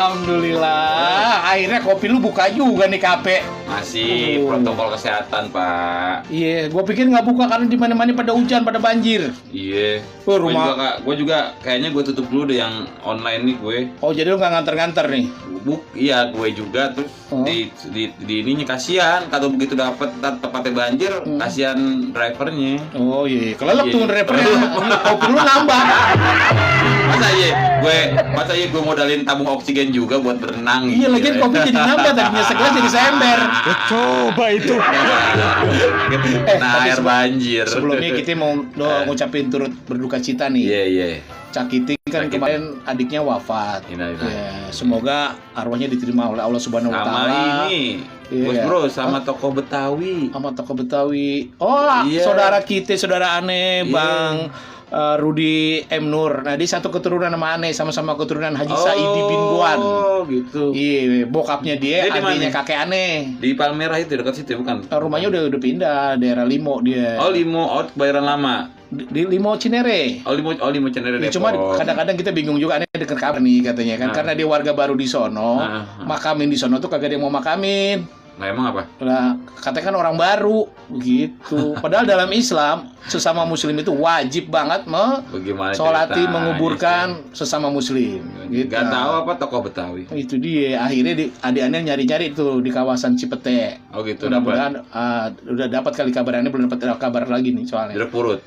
Alhamdulillah, akhirnya kopi lu buka juga nih kafe. Masih protokol kesehatan, Pak. Iya, gua pikir nggak buka karena di mana-mana pada hujan, pada banjir. Iya. Rumah. Gue juga kayaknya gue tutup dulu deh yang online nih gue. Oh, jadi lu nggak nganter-nganter nih? Iya, gue juga terus di ininya kasihan kalau begitu dapat tempatnya banjir, kasihan drivernya. Oh iya, kelelep tuh drivernya. Kopi lu nambah. Masa iya gue modalin tabung oksigen juga buat berenang. Iya, lagian kopi jadi nambah, tadinya segelas jadi seember. Coba itu. Nah, air banjir. Sebelumnya kita mau ngucapin turut berduka cita nih. Iya. Cak Kiting kan kemarin adiknya wafat. Ya, semoga arwahnya diterima oleh Allah Subhanahu wa taala. Sama ini. Bro, sama tokoh Betawi. Sama tokoh Betawi. Oh, iya. Saudara kita, saudara aneh, Bang Rudi M. Nur. Nah, dia satu keturunan sama aneh, sama-sama keturunan Haji Saidi bin Guan. Oh, gitu. Iya, bokapnya dia adiknya kakek aneh. Di Palmerah itu dekat situ bukan? Rumahnya udah pindah daerah Limo dia. Oh, Limo, Kebayoran Lama. Di Limo Cinere. Oh, Limo Cinere Depok. Cuma kadang-kadang kita bingung juga aneh dekat kabar nih katanya kan, karena dia warga baru di sono, makamin di sono tuh kagak ada yang mau makamin. Nah, emang apa? Lah, katanya kan orang baru begitu. Padahal dalam Islam sesama muslim itu wajib banget solati menguburkan sesama muslim. Gitu. Gak tahu apa tokoh Betawi. Itu dia. Akhirnya adik-adiknya nyari-nyari tuh di kawasan Cipete. Oh gitu. Mudah-mudahan udah dapat kali kabarannya, belum dapat kabar lagi nih soalnya. Jeruk purut.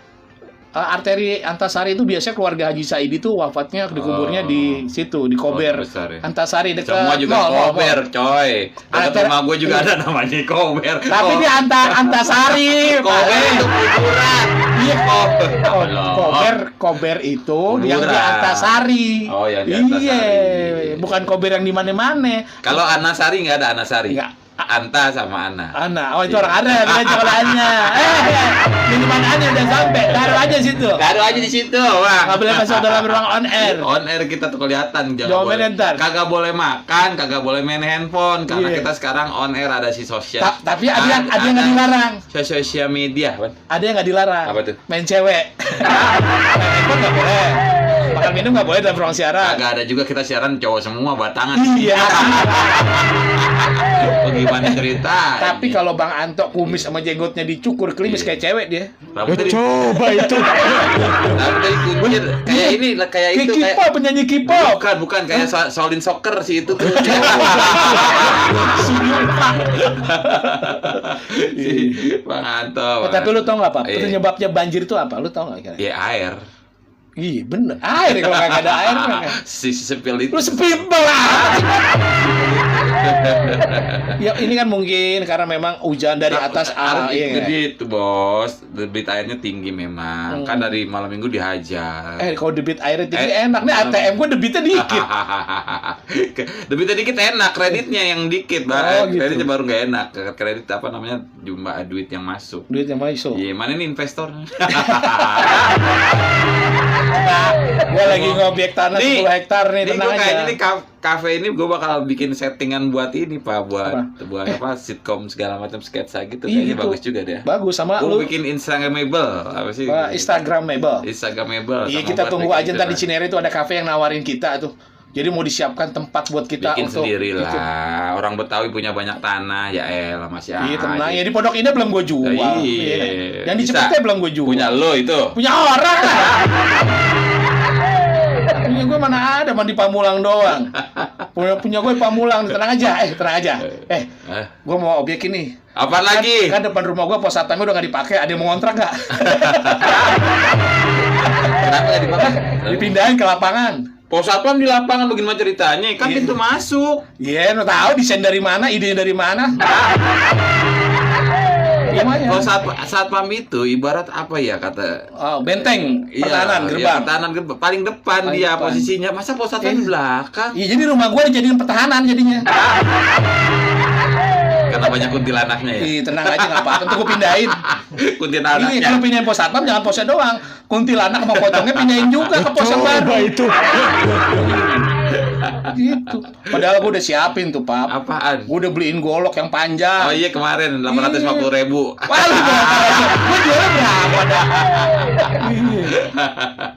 Arteri Antasari itu biasanya keluarga Haji Saidi itu wafatnya dikuburnya di situ, di Kober. Antasari dekat semua juga Kober, coy. Dekat rumah gue juga ada namanya Kober. Tapi di Antasari. Kober itu kuburan. Iya, Kober itu yang di Antasari. Oh, yang di Antasari. Iya, bukan Kober yang di mana-mana. Kalau Anasari nggak ada Anasari. Enggak. Anta sama Ana. Oh itu orang ada, dia jualannya. Minuman Ana udah sampai, taruh aja situ. Taruh aja di situ, Bang. Nggak boleh masuk dalam ruang on air. On air kita tuh kelihatan, kagak boleh makan, kagak boleh main handphone karena kita sekarang on air ada si sosial. Tapi ada yang nggak dilarang. Sosial media, Bang. Ada yang nggak dilarang. Apa tuh? Main cewek. Main handphone nggak boleh. Makan minum nggak boleh dalam ruang siaran. Kagak ada juga, kita siaran cowok semua batangan. Iya. Bagaimana cerita? Tapi kalau Bang Anto kumis sama jenggotnya dicukur klimis kayak cewek dia. Coba itu. Rambutnya dikuncir kayak itu K-pop, penyanyi K-pop. Bukan kayak Shaolin Soccer sih itu. Bang Anto. Tapi lu tau nggak Pak? Penyebabnya banjir itu apa? Lu tau nggak kira? Ya air. Iya bener, air kalau nggak ada air kan. Si sepil itu. Lu sepil lah. Ya ini kan mungkin karena memang hujan dari atas gede tuh bos, debit airnya tinggi memang. Kan dari malam minggu dihajar. Kalau debit airnya tinggi enak nih, ATM gua debitnya dikit. Debitnya dikit enak, kreditnya yang dikit, Bang. Kreditnya baru nggak enak. Kredit apa namanya? Jumlah duit yang masuk. Duit yang masuk. Iya, mana nih investor? Gue lagi ngobjek tanah 10 hektar nih, tenang aja. Kayaknya nih kafe ini gue bakal bikin settingan buat ini Pak, buat apa sitkom segala macam sketsa gitu. Kayaknya bagus juga deh. Bagus sama lu. Gue bikin Instagramable apa sih? Instagramable. Iya, kita tunggu aja ntar di Cinere itu ada kafe yang nawarin kita tuh. Jadi mau disiapkan tempat buat kita bikin untuk sendiri lah. Gitu. Orang Betawi punya banyak tanah, ya elah masih Iya, tenang. Ya di Pondok Indah belum gue jual. Iya. Yang di Cipete belum gue jual. Punya lo itu. Punya orang lah. Punya gue mana ada, mah di Pamulang doang. Punya gue Pamulang, tenang aja. Gue mau objek ini. Apa lagi? Kan depan rumah gue pos satpamnya udah nggak dipakai. Ada yang mau ngontrak nggak? Kenapa nggak dipakai? Dipindahin ke lapangan. Pos satpam di lapangan bagaimana ceritanya? Kan pintu masuk. Iya, lo tahu desain dari mana, ide dari mana? Kalau satpam itu ibarat apa ya kata? Benteng, pertahanan gerbang. Iya, pertahanan gerbang paling depan dia posisinya. Masa pos satpam di belakang? Iya, jadi rumah gue dijadiin pertahanan jadinya. Karena banyak kuntilanaknya ya. Iya, tenang aja nggak apa-apa. Tentu gue pindahin. Kuntilanaknya. Ini kalau pindahin pos satpam jangan posnya doang. Kuntilanak sama pocongnya pindahin juga ke pos yang baru. Itu. Gitu. Padahal gue udah siapin tuh, Pap. Apaan? Gue udah beliin golok yang panjang. Oh iya kemarin 850.000. Wah, lu gue jualnya berapa dah?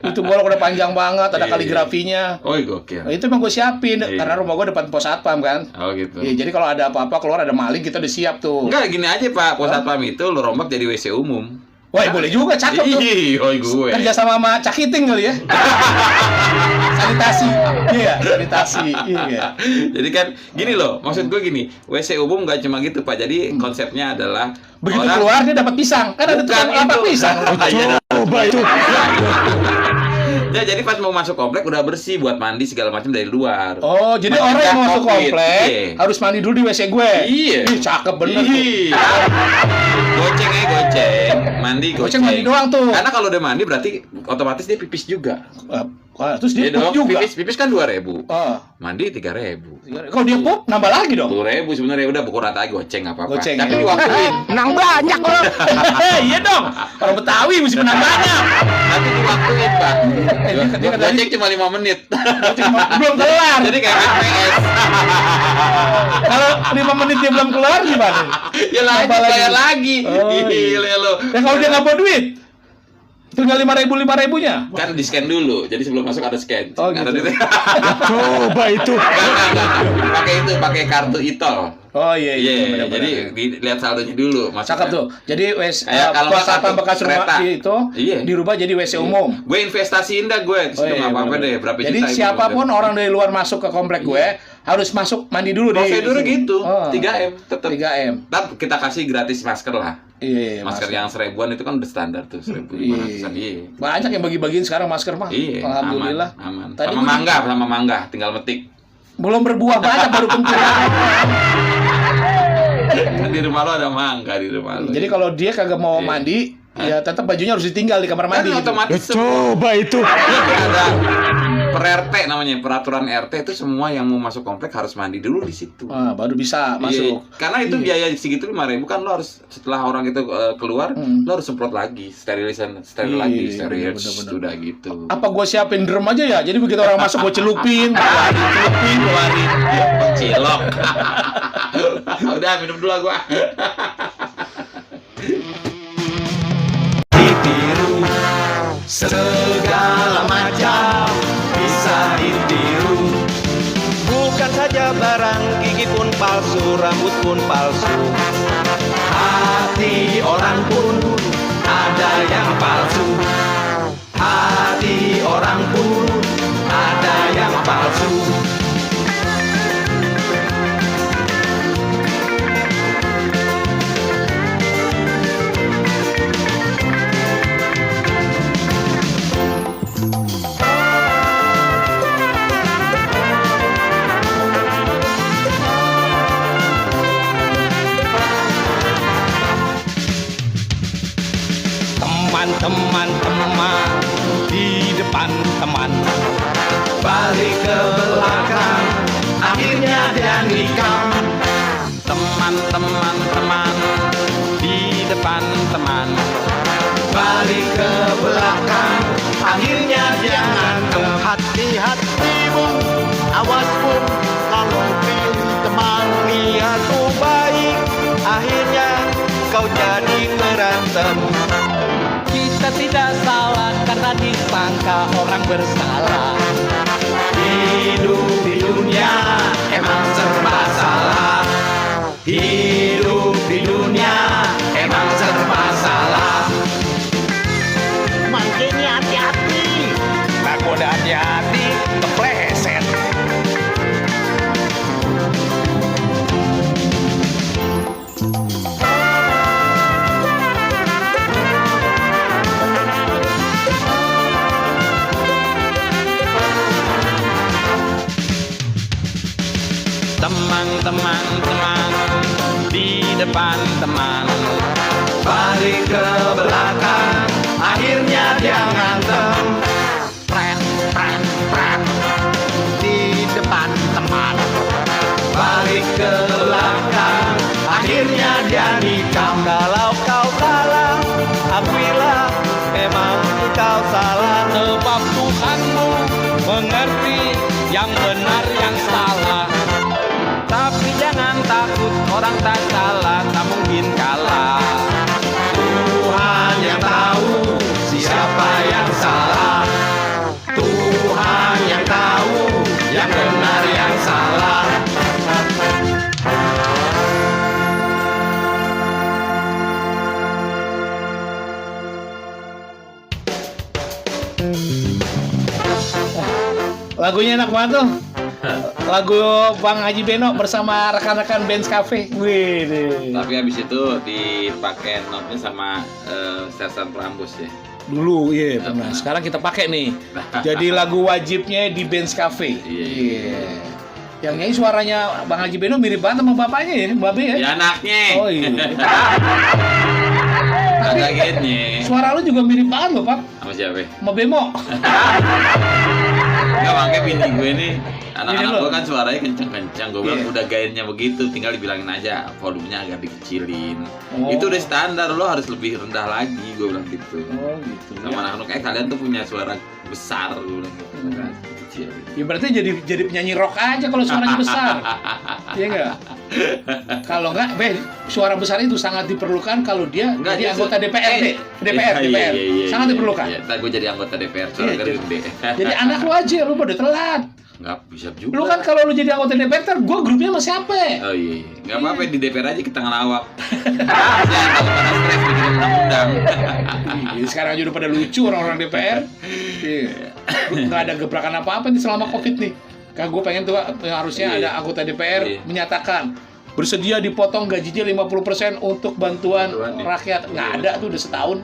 Itu golok udah panjang banget, ada kaligrafinya. Oh, gokil. Nah, itu emang gue siapin karena rumah gue depan pos satpam kan. Oh gitu. Iya, jadi kalau ada apa-apa keluar ada maling kita udah siap tuh. Enggak, gini aja Pak, pos satpam itu lo rombak jadi WC umum. Wah, boleh juga, cakep tuh. Iya, gue. Kerja sama Cakiting kali ya. Sanitasi. Iya, sanitasi. Iya. Jadi kan gini loh, maksud gue gini, WC umum nggak cuma gitu Pak. Jadi konsepnya adalah Begitu keluar dia dapat pisang. Kan ada tukang lapak pisang. Coba itu. Ya, jadi pas mau masuk komplek udah bersih buat mandi segala macam dari luar. Oh, jadi Mandi orang yang mau masuk COVID. komplek Iya. harus mandi dulu di WC gue. Iya. Ih, cakep bener tuh. Iya. Goceng aja goceng, mandi Goceng mandi doang tuh. Karena kalau udah mandi berarti otomatis dia pipis juga. Terus dia Iya dong, pup juga. pipis kan 2.000. Oh. Mandi 3.000. Kalau dia pup nambah lagi dong. 10.000 sebenarnya udah pukul rata aja goceng nggak apa-apa. Goceng, Tapi ya. diwaktuin. Menang banyak loh. Iya dong. Orang Betawi mesti menang banyak. Tapi diwaktuin Pak. dia kan tadi- Goceng cuma 5 menit. Belum kelar. Jadi kayak FPS. Kalau 5 menit dia belum keluar gimana? Ya lanjut Nambah bayar lagi. Oh, iya. Gila lo. Ya kalau dia nggak mau duit, tinggal 5.000-5.000-nya. Kan di scan dulu. Jadi sebelum masuk ada scan. Oh, Ada gitu. duit. Coba itu. Enggak. Pakai itu, pakai kartu e-tol. Oh iya Iya, benar-benar. jadi lihat saldonya dulu. Cakep tuh. Jadi Kalau pos nggak satpam kartu bekas rumah kereta. itu Iya. dirubah jadi WC umum. Gue investasiin dah gue. Di situ nggak apa-apa bener-bener. deh. Berapa Jadi juta? siapapun orang dari luar masuk ke komplek gue harus masuk mandi dulu di prosedurnya gitu. Oh. 3M tetap. 3M. Tapi kita kasih gratis masker lah. Iya, Masker yang 1000-an itu kan udah standar tuh, 1.500-an. Iya. Banyak yang bagi-bagiin sekarang masker mah. Iya, Alhamdulillah. aman. Tadi Sama gua mangga, tinggal metik. belum berbuah banyak baru penting. Kan di rumah lo ada mangga di rumah lo. Jadi kalau dia kagak mau Iya. mandi, ya tetap bajunya harus ditinggal di kamar kan mandi. Gitu. otomatis Coba itu. ada per RT namanya, peraturan RT itu semua yang mau masuk komplek harus mandi dulu di situ. Baru bisa masuk. Iya, karena itu biaya segitu 5.000 kan lo harus setelah orang itu keluar lo harus semprot lagi, steril Iya, steril bener-bener. sudah gitu. Apa gue siapin drum aja ya? Jadi begitu orang masuk gue celupin, keluarin. Cilok. Udah minum dulu lah gua. Ditiru segala macam bisa ditiru. Bukan saja barang gigi pun palsu, rambut pun palsu. Hati orang pun ada yang palsu. Hati orang pun ada yang palsu. Teman-teman di depan teman, balik ke belakang, akhirnya dia nikah. Teman-teman di depan teman. Balik ke belakang, akhirnya dia ngantem. Hati-hatimu, awas pun kalau pilih teman niatmu baik, akhirnya kau jadi berantem. Kita tidak salah karena disangka orang bersalah. Hidup di dunia emang serba salah. Hidup di dunia emang serba salah. Makanya hati-hati. Aku udah hati-hati, kepleset. Teman-teman di depan teman. Balik ke belakang, akhirnya dia ngantem. Pret, pret, pret. Di depan teman. Balik ke belakang, akhirnya dia nikah. Kalau kau salah, akuilah emang kau salah. Sebab Tuhanmu mengerti yang benar yang salah. Tapi jangan takut, orang tak salah, tak mungkin kalah. Tuhan yang tahu siapa yang salah. Lagunya enak banget tuh. Lagu Bang Haji Beno bersama rekan-rekan Benz Cafe. Wih. Tapi habis itu dipakai notnya sama Sersan Prambos ya. Dulu iya pernah. Sekarang kita pakai nih. Jadi lagu wajibnya di Benz Cafe. Iya. Yang nyanyi suaranya Bang Haji Beno mirip banget sama bapaknya ya, Mbak Be ya. Ya anaknya. Oh iya. Tapi Kagetnya. suara lu juga mirip banget loh, Pak. Sama siapa? Sama Bemo. Enggak, makanya bini gue nih, Gini anak-anak loh. gue kan suaranya kencang-kencang. Gue bilang Iya. udah gainnya begitu, tinggal dibilangin aja volumenya agak dikecilin. Oh. Itu udah standar, lo harus lebih rendah lagi, gue bilang gitu. Oh gitu. Sama anak-anak, kalian tuh punya suara besar, gue bilang gitu. Kan, kecil. Ya berarti jadi penyanyi rock aja kalau suaranya besar. Iya enggak? Kalau enggak, suara besar itu sangat diperlukan kalau dia Enggak, jadi justru- anggota DPRD. DPR. Sangat diperlukan. Iya, ntar gue jadi anggota DPR, suara Iya, gede. Jadi anak lu aja, lu pada telat. Nggak bisa juga. Lu kan kalau lu jadi anggota DPR, ntar gua grupnya sama siapa? Oh iya, nggak apa-apa di DPR aja kita ngelawak. Jangan takut pada stres bikin undang-undang. Iya, sekarang aja udah pada lucu orang-orang DPR. Iya. Nggak ada gebrakan apa-apa nih selama COVID nih. Kan gue pengen tuh harusnya Iya. ada anggota DPR Iya. menyatakan bersedia dipotong gajinya 50% untuk bantuan Bantuan, iya. rakyat. Nggak ada tuh udah setahun.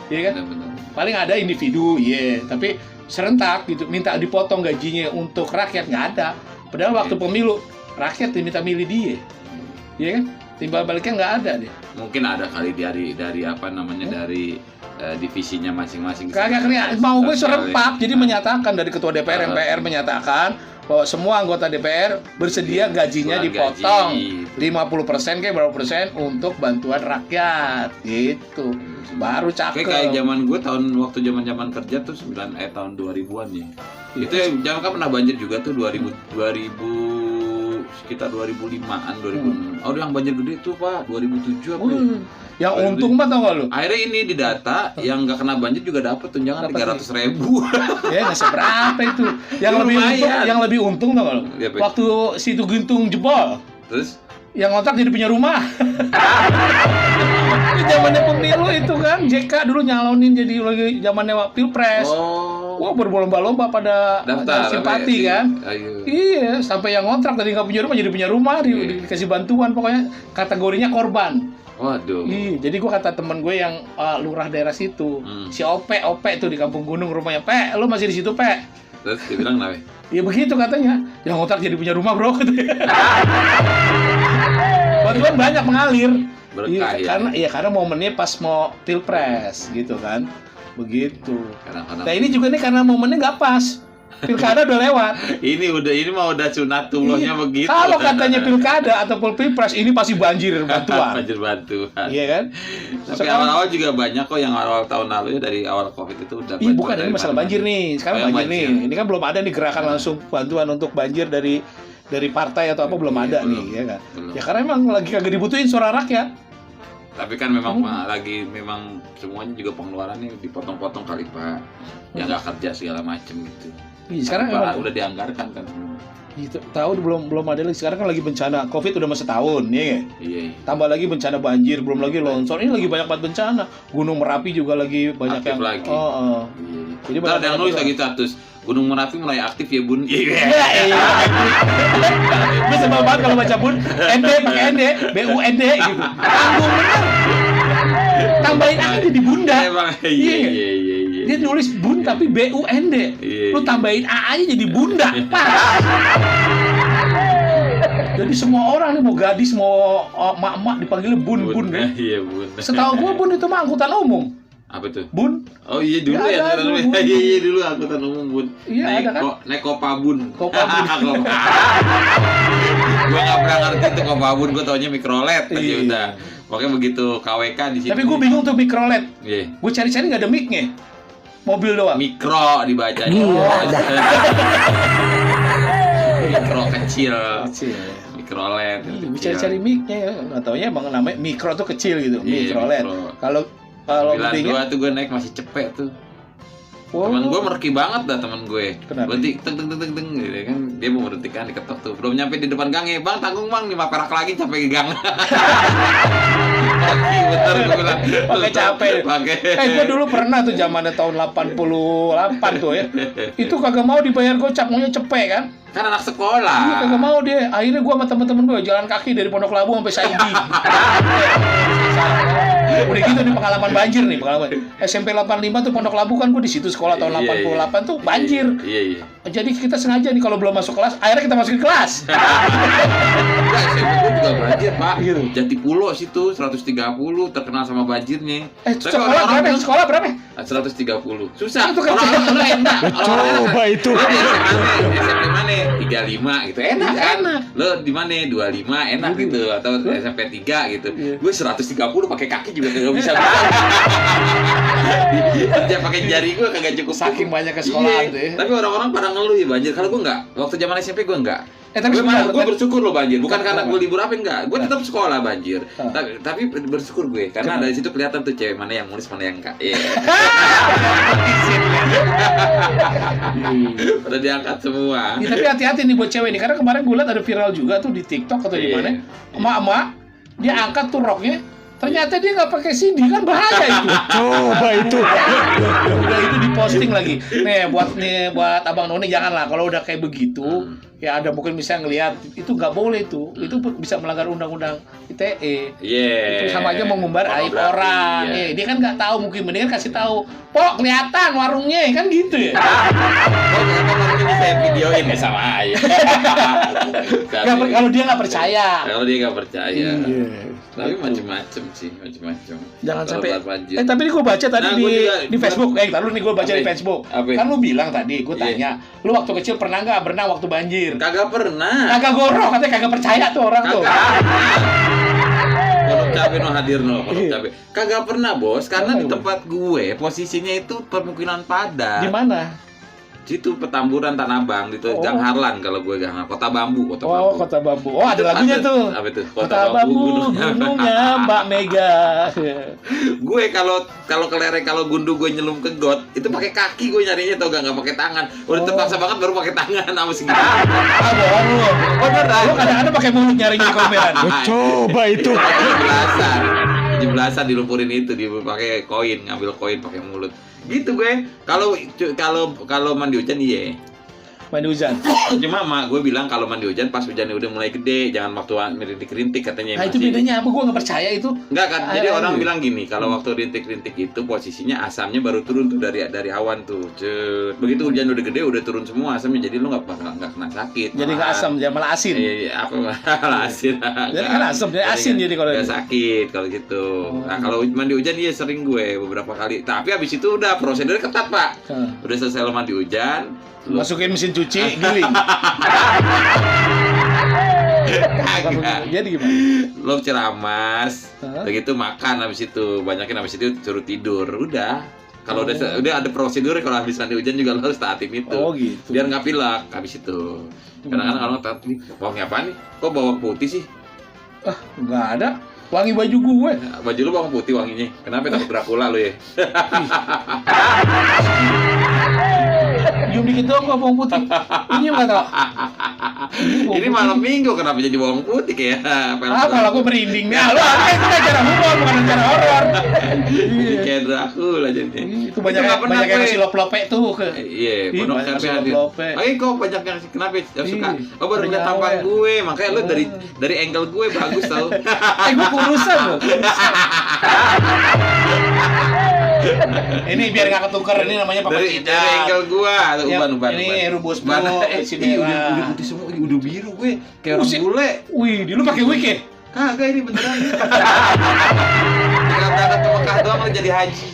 Iya kan? Benar-benar. Paling ada individu, iya. Tapi serentak gitu, minta dipotong gajinya untuk rakyat nggak ada. Padahal waktu pemilu rakyat diminta milih dia, iya kan? Timbal baliknya nggak ada deh. Mungkin ada kali dari apa namanya dari divisinya masing-masing. Kagak kelihatan. Mau gue serempak, jadi menyatakan dari ketua DPR, Ah. MPR menyatakan bahwa semua anggota DPR bersedia gajinya Bantuan dipotong gaji. 50% kayak berapa persen untuk bantuan rakyat, gitu. Baru cakep. Kayak zaman gue waktu zaman kerja tuh tahun 2000-an ya. Itu zaman kan pernah banjir juga tuh 2000 sekitar 2005-an 2006. Oh, yang banjir gede tuh Pak 2007 apa ya? Yang untung mah tau gak lu? Akhirnya ini di data yang nggak kena banjir juga dapat tunjangan Dapet 300.000. Ya nggak seberapa itu. Yang Itu lebih untung, lumayan. yang lebih untung tau gak lu? Iya, Pak. Waktu situ Gintung jebol, Terus yang ngontrak jadi punya rumah. Itu zamannya pemilu itu kan, JK dulu nyalonin jadi lagi zamannya Pilpres. Wah, berlomba-lomba pada daftar simpati kan. Ayo. Iya, sampai yang ngontrak tadi nggak punya rumah jadi punya rumah, dikasih bantuan, pokoknya kategorinya korban. Waduh. Iya, jadi gua kata temen gue yang lurah daerah situ, si Ope tuh di Kampung Gunung rumahnya, Pe, lu masih di situ, Pe? Terus dia bilang kenapa? Iya begitu katanya, yang ngontrak jadi punya rumah bro. Bantuan banyak mengalir. Berkah ya. Karena momennya pas mau pilpres gitu kan, begitu. Kadang-kadang. Nah ini juga nih karena momennya nggak pas, pilkada udah lewat. Ini mah udah sunatullahnya Iya. begitu. Kalau katanya pilkada ataupun pilpres ini pasti banjir bantuan. Banjir bantuan. Iya kan? Tapi Sekarang- awal-awal juga banyak kok yang awal tahun lalu ya dari awal Covid itu udah. Iya bukan, bantuan ini dari masalah mana-mana. banjir nih. Sekarang Oh, yang banjir nih. banjir. Ini kan belum ada nih gerakan langsung bantuan untuk banjir dari partai atau apa belum Iya, ada belum. nih, ya kan? Belum. Ya karena emang lagi kagak dibutuhin suara rakyat. Tapi kan memang memang semuanya juga pengeluarannya dipotong-potong kali Pak. Yang nggak kerja segala macem gitu. Iya, sekarang Pak, emang udah dianggarkan kan. gitu, tahu belum ada lagi. Sekarang kan lagi bencana Covid udah mau setahun, ya kan? Iya. Tambah lagi bencana banjir, belum lagi longsor. Ini lagi banyak banget bencana. Gunung Merapi juga lagi banyak Aktif yang lagi. Oh. Iya. Jadi Ntar ada yang banyak nulis banget. lagi status Gunung Merapi mulai aktif ya Bun. Iya. Gue sebel banget kalau baca bun, ND pakai ND, BUND gitu. Tanggung bener. Tambahin aja di bunda. Emang Iya. iya. Dia nulis bun tapi BUND. Iya. Lu tambahin A aja jadi bunda. Pas. Jadi semua orang nih mau gadis mau mak-mak dipanggilnya bun kan. Iya Bun. Setahu gua bun itu mah angkutan umum. Apa tuh? Bun. Oh iya dulu Ya, ya, ada, angkutan umum. Bun. Iya dulu angkutan umum Bun. Iya, ada kan? Naik Kopabun. Kopabun. Gua nggak pernah ngerti tuh Kopabun, gua taunya mikrolet aja Iya. udah. Pokoknya begitu KWK di situ. Tapi gua bingung tuh mikrolet. Iya. Gua cari-cari nggak ada mic-nya. Mobil doang. Mikro dibacanya. Mikro kecil. Kecil. Mikrolet. Gue cari-cari mic-nya, nggak taunya emang namanya mikro tuh kecil gitu, Iya, mikrolet. mikro. Kalau 92 gedenya tuh gue naik masih cepet tuh. Temen gue mereki banget dah temen gue. Kenapa? Berhenti teng gitu kan. Dia mau berhenti kan diketok tuh. Belum nyampe di depan gangnya. Bang tanggung bang 5 perak lagi sampai ke gang. Bener gue bilang. Pakai capek. Pakai. Gue dulu pernah tuh zamannya tahun 88 tuh ya. Itu kagak mau dibayar gocap, maunya cepet kan. Kan anak sekolah. Iya kagak mau dia. Akhirnya gue sama temen-temen gue jalan kaki dari Pondok Labu sampai Saidi. Udah gitu nih pengalaman banjir nih, pengalaman. SMP 85 tuh Pondok Labu kan gue di situ sekolah tahun 88 tuh banjir. Iya. Jadi kita sengaja nih kalau belum masuk kelas, akhirnya kita masukin kelas. Enggak, SMP gue juga banjir, Pak. Gitu. Jatipulo situ 130 terkenal sama banjirnya. Sekolah berapa? bilang, Sekolah berapa? 130. Susah. Itu kan Orang enak. Coba itu. Lo di SMP mana? 35 gitu. Enak Iya, kan? enak. Lo di mana? 25 enak gitu atau SMP 3 gitu. Iya. Gue 130 pakai kaki juga kagak bisa. Dia pakai jari gue kagak cukup. Saking banyak ke sekolahan Iya. tuh ya. Tapi orang-orang pada ngeluh ya banjir. Kalau gue enggak. Waktu zaman SMP gue enggak. Tapi Gue bersyukur lo banjir, bukan karena Kenapa? gue libur apa enggak, gue tetap sekolah banjir. Ah. Tapi bersyukur gue, karena dari situ kelihatan tuh cewek mana yang nulis mana yang enggak. Iya. Udah diangkat semua. Ya, tapi hati-hati nih buat cewek nih, karena kemarin gue liat ada viral juga tuh di TikTok atau di Iya. mana, emak-emak dia angkat tuh roknya, ternyata dia nggak pakai CD, kan bahaya itu. Coba itu. Udah itu diposting lagi. Nih buat abang Noni janganlah kalau udah kayak begitu. Ya ada mungkin bisa ngelihat itu nggak boleh tuh. Itu bisa melanggar undang-undang ITE. Iya. Itu sama aja mengumbar aib orang. Iya. Dia kan nggak tahu, mungkin mendingan kasih tahu. Pok kelihatan warungnya kan gitu ya. Oh, kenapa orang ini saya videoin ya sama aja. Kalau dia nggak percaya. Kalau dia nggak percaya. Iya. Tapi macem-macem sih, macem-macem. Jangan Kalau sampai. buat banjir. Tapi ini gue baca tadi Nah, di gua juga- di Facebook. Ntar lu nih gue baca Apa? di Facebook. Apa? Kan lu bilang tadi, gue Iya. tanya, lu waktu kecil pernah nggak berenang waktu banjir? Kagak pernah. Kagak goroh, katanya kagak percaya tuh orang tuh. Pondok Cabe no hadir no, Pondok Iya. Cabe. Kagak pernah bos, karena Kenapa, di Bos? tempat gue posisinya itu permukiman padat. Di mana? Situ Petamburan Tanah Abang, itu Oh. Gang Harlan kalau gue Gang Kota Bambu, Kota Oh, Bambu. Kota Bambu. Oh, ada lagunya tuh. Apa itu? Kota Bambu, gunungnya Mbak Mega. Gue kalau kelereng kalau gundu gue nyelum ke got, itu pakai kaki gue nyarinya tau gak pakai tangan. Udah terpaksa banget baru pakai tangan sama segini. Ah, bohong lu. Lu kadang-kadang pakai mulut nyarinya di komeran. Coba itu. 17-an dilumpurin itu, dia pakai koin, ngambil koin pakai mulut. Gitu gue. Kalau mandi hujan iya. Mandi hujan. Cuma mak gue bilang kalau mandi hujan pas hujannya udah mulai gede, jangan waktu rintik-rintik katanya. Nah, itu bedanya apa? Gue nggak percaya itu. Enggak kan, jadi Air orang air. bilang gini, kalau waktu rintik-rintik itu posisinya asamnya baru turun tuh dari awan tuh. Cet. Begitu hujan udah gede udah turun semua asamnya, jadi lu nggak kena sakit. Jadi nggak asam, ya malah asin. Iya, apa malah asin. Jadi kan asam, jadi asin jadi kalau nggak itu. sakit kalau gitu. Nah, kalau mandi hujan iya sering gue beberapa kali. Tapi habis itu udah prosedurnya ketat, Pak. Udah selesai lo mandi hujan, lu Masukin mesin cuci, giling. Kagak. Jadi gimana? Lo ceramas, Hah? begitu makan habis itu, banyakin habis itu suruh tidur, udah. Kalau udah ada prosedur kalau habis mandi hujan juga lo harus taatin itu. Oh, gitu. Biar nggak pilek habis itu. Kadang-kadang orang taat nih, bawang apa nih? Kok bawang putih sih? Ah, nggak ada. Wangi baju gue. Baju lu bawang putih wanginya. Kenapa takut Dracula lu ya? Cium dikit doang gua bawang putih. Ini nggak tau. Ini malam minggu kenapa jadi bawang putih kayak? Kalau aku merinding nih. Lu itu acara humor bukan acara horor. Kayak Dracula jadinya. Itu banyak yang ngasih lope tuh ke. Iya, Ih, pondok banyak cabe ngasih hadir. lope. Kok banyak yang kenapa yang suka? Ih, Oh baru lihat tampang banyak. gue, makanya lu dari angle gue bagus tau. Gue kurusan loh. Ini biar nggak ketuker, ini namanya pakai Dari angle gue, ada uban. Ini rubus Ban. bro, Ini udah putih semua, ini udah biru gue, kayak orang Buset. bule. Wih, dulu pakai wig ya? Kagak ini beneran. Tinggal berangkat ke Mekah doang lu jadi haji.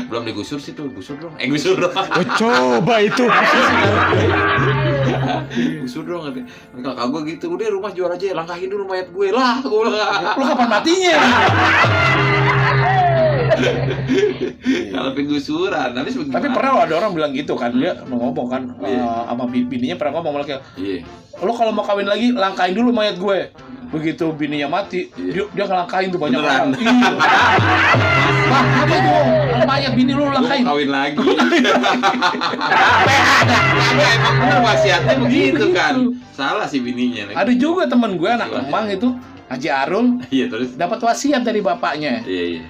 Belum digusur sih tuh, gusur dong. Gusur dong. Coba itu. Gusur dong katanya. Kakak gue gitu, udah rumah jual aja, langkahin dulu mayat gue lah. Gue bilang. Lu kapan matinya? Kalau penggusuran, tapi sebagaimana? Tapi pernah ada orang bilang gitu kan, dia ngomong kan sama bininya pernah ngomong kayak, Iya. lo kalau mau kawin lagi langkain dulu mayat gue. Begitu bininya mati, dia ngelangkain tuh banyak Beneran? orang. Iya. Wah, apa itu? Mayat bini lu Gua langkain. mau kawin lagi. Emang bener wasiatnya begitu kan. Salah sih bininya. Ada juga temen gue anak Kemang itu, Haji Arul, Iya terus. dapat wasiat dari bapaknya. Iya.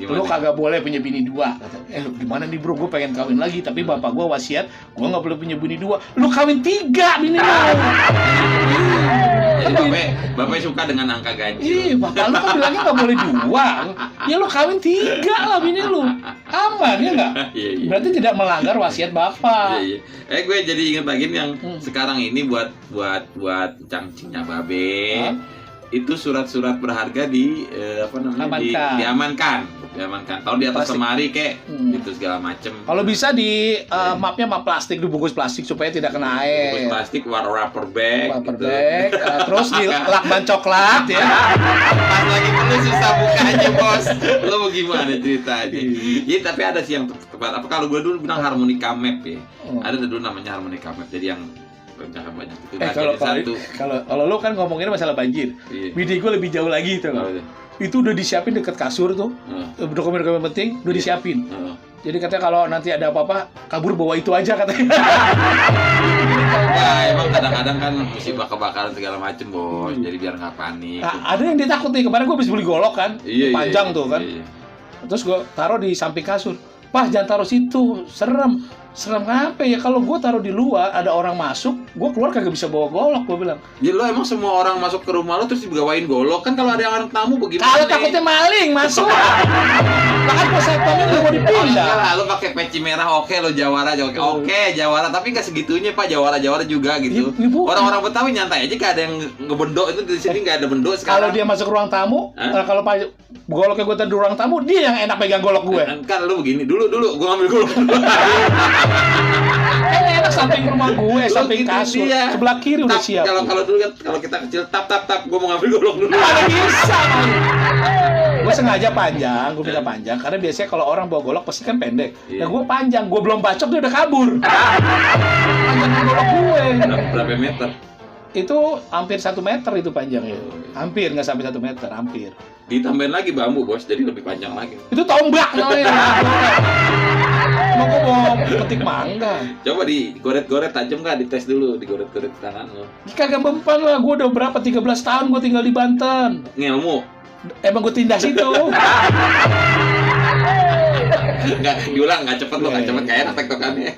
Lu kagak boleh punya bini dua. Kata, lu gimana nih bro, gue pengen kawin lagi, tapi bapak gue wasiat, gue nggak boleh punya bini dua. Lu kawin 3 bini lu. Jadi bapak suka dengan angka gaji. Ih, bapak lu kan bilangnya nggak boleh 2. Ya lu kawin 3 lah bini lu. Aman ya nggak? Iya. Berarti tidak melanggar wasiat bapak. Iya. Gue jadi inget lagi nih yang sekarang ini buat cangcingnya babe. Hah? Itu surat-surat berharga diamankan. Tahu di atas Plastik. lemari kek, gitu segala macem. Kalau bisa di mapnya map plastik, dibungkus plastik supaya tidak kena Bungkus air. plastik, rubber bag, Rubber gitu. bag, terus di lakban coklat ya. Pas lagi perlu susah bukanya bos. Lo mau gimana ceritanya? Jadi tapi ada sih yang tepat. Apa kalau gue dulu bilang harmonica map ya? Ada dulu namanya harmonica map. Jadi yang rencana banyak itu. Nah, jadi Kalau lu kan ngomongin masalah banjir, Iya. bini gue lebih jauh lagi tuh. Kalau itu. Itu udah disiapin deket kasur tuh, dokumen-dokumen penting udah disiapin. Jadi katanya kalau nanti ada apa-apa, kabur bawa itu aja katanya. Nah, emang kadang-kadang kan musibah kebakaran segala macem bos. Jadi biar nggak panik. Nah, ada yang dia takut nih, kemarin gue habis beli golok kan, Iya, panjang iya, tuh kan. iya. Terus gue taruh di samping kasur. Pak, jangan taruh situ, serem. Serem apa ya? Kalau gue taruh di luar, ada orang masuk, gue keluar kagak bisa bawa golok, gue bilang. Jadi lo emang semua orang masuk ke rumah lo terus dibawain golok kan kalau ada yang orang tamu bagaimana? Kalau takutnya maling masuk. Bahkan pas satpamnya udah mau dipindah. Lah, lo pakai peci merah oke lo Jawara oke Jawara tapi nggak segitunya Pak Jawara juga gitu. Iya, bukan. Orang-orang Betawi nyantai aja gak ada yang ngebendok itu di sini nggak ada bendok Kalau sekarang. dia masuk ruang tamu, Hah? kalau goloknya gue taruh di ruang tamu, dia yang enak pegang golok gue. Kan lo begini dulu gue ngambil golok dulu. Kan enak samping rumah gue, samping gitu kasur, dia. sebelah kiri udah Tap, siap. Kalau dulu kan kalau kita kecil tap gue mau ngambil golok dulu. Ada bisa. Gue sengaja panjang, gue minta panjang karena biasanya kalau orang bawa golok pasti kan pendek. Iya. Nah gue panjang, gue belum bacok dia udah kabur. Panjang golok gue. Berapa meter? Itu hampir 1 meter itu panjangnya. Hampir nggak sampai 1 meter, hampir. Ditambahin lagi bambu bos jadi lebih panjang lagi. Itu tombak namanya. Emang gue mau petik mangga. Coba digoret-goret tajam nggak? Dites dulu, digoret-goret tangan lo. Kagak mempan lah, gue udah berapa 13 tahun gue tinggal di Banten. Ngelmu. Emang gue tindas itu. Nggak diulang, nggak cepet lo, nggak cepet kayak enak tektokannya.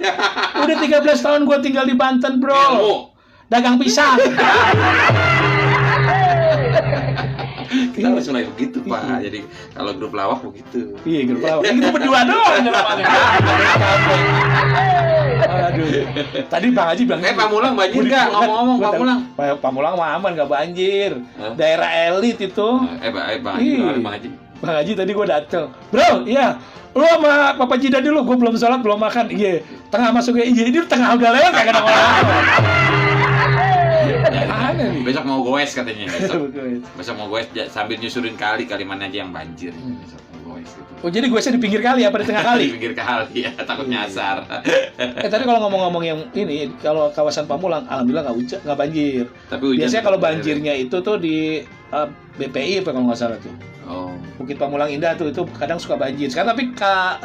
Udah 13 tahun gue tinggal di Banten, bro. Ngelmu. Dagang pisang. Kita harus mulai begitu pak. Jadi kalau grup lawak begitu. Iya, grup lawak. Kita berdua doang. Aduh. Tadi Bang Haji bilang. Pamulang banjir nggak? Ngomong-ngomong Pamulang. Pamulang mah aman, nggak banjir. Hah? Daerah elit itu. Bang Ih. Haji. Bang Haji tadi gue dateng. Bro, iya. Lu sama Papa Jida dulu, gue belum sholat, belum makan. Iya. Tengah masuknya, iya. Ini tengah udah lewat, gak ada orang. Aneh nih. Besok mau goes katanya. Besok mau goes sambil nyusurin kali mana aja yang banjir. Besok mau goes gitu. Oh, jadi gue di pinggir kali apa di tengah Di kali? pinggir kali ya, takut nyasar. Tadi kalau ngomong-ngomong yang ini, kalau kawasan Pamulang, alhamdulillah nggak banjir. Tapi hujan Biasanya kalau banjirnya itu tuh di BPI apa kalau nggak salah tuh. Oh. Bukit Pamulang Indah tuh itu kadang suka banjir. Sekarang tapi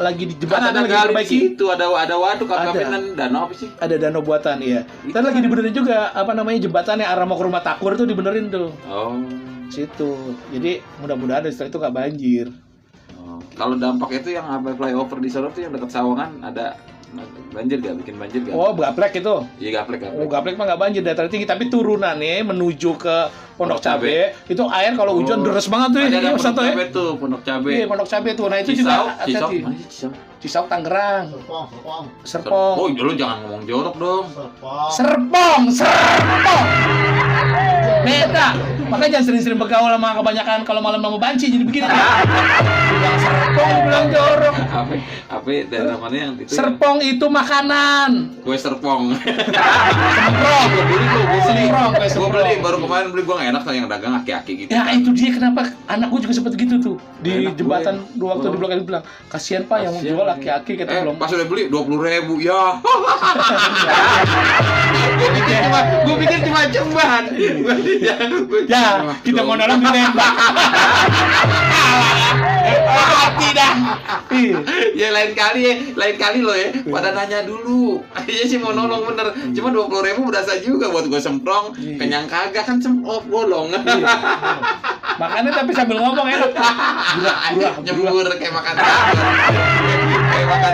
lagi di Kan jembatan ada lagi gali diperbaiki. situ, ada waduk Ada. dan danau apa sih? Ada danau buatan ya. Kita lagi dibenerin juga apa namanya jembatannya arah mau ke rumah Takur tuh dibenerin tuh. Oh. Situ. Jadi mudah-mudahan setelah itu nggak banjir. Oh. Kalau dampak itu yang apa flyover di sana tuh yang dekat Sawangan ada banjir gak? Bikin banjir gak? Oh, Gaplek itu. Iya gaplek. Oh, Gaplek mah nggak banjir dataran tinggi, tapi turunannya menuju ke Pondok Cabe itu air kalau hujan deres banget tuh. Ada Iya, Pondok Santo ya. Cabe tuh, Pondok Cabe. Iya, Pondok Cabe tuh. Nah, itu Cisau, juga Cisau, hati-hati. mana sih Cisau? Cisau Tangerang. Serpong. Oh, lu jangan ngomong jorok dong. Serpong. Beda. Makanya jangan sering-sering bergaul sama kebanyakan kalau malam mau banci jadi begini. bilang serpong, lu bilang jorok. Apa daerah mana yang itu? Serpong itu makanan. Kue serpong. Semprong. Gue beli kue Semprong, kue Gue semprong. beli baru kemarin beli, gue nggak enak yang dagang aki-aki gitu. Ya itu dia kenapa anak gue juga sempet gitu tuh di Enak jembatan gue. dua waktu di belakang bilang kasihan pak yang mau Kasihan, jual ya. laki-laki kita belum. Pas udah beli 20.000 ya. Gue pikir cuma cemban. Ya kita mau nolong ditembak. Mati dah. Ya lain kali lo ya. Pada nanya dulu. Iya sih mau nolong bener. Cuma 20.000 berasa juga buat gue semprong. Iya. Kenyang kagak kan bolong. Makanya tapi sambil ngomong enak. Nyembur kayak makan sagon. Kayak makan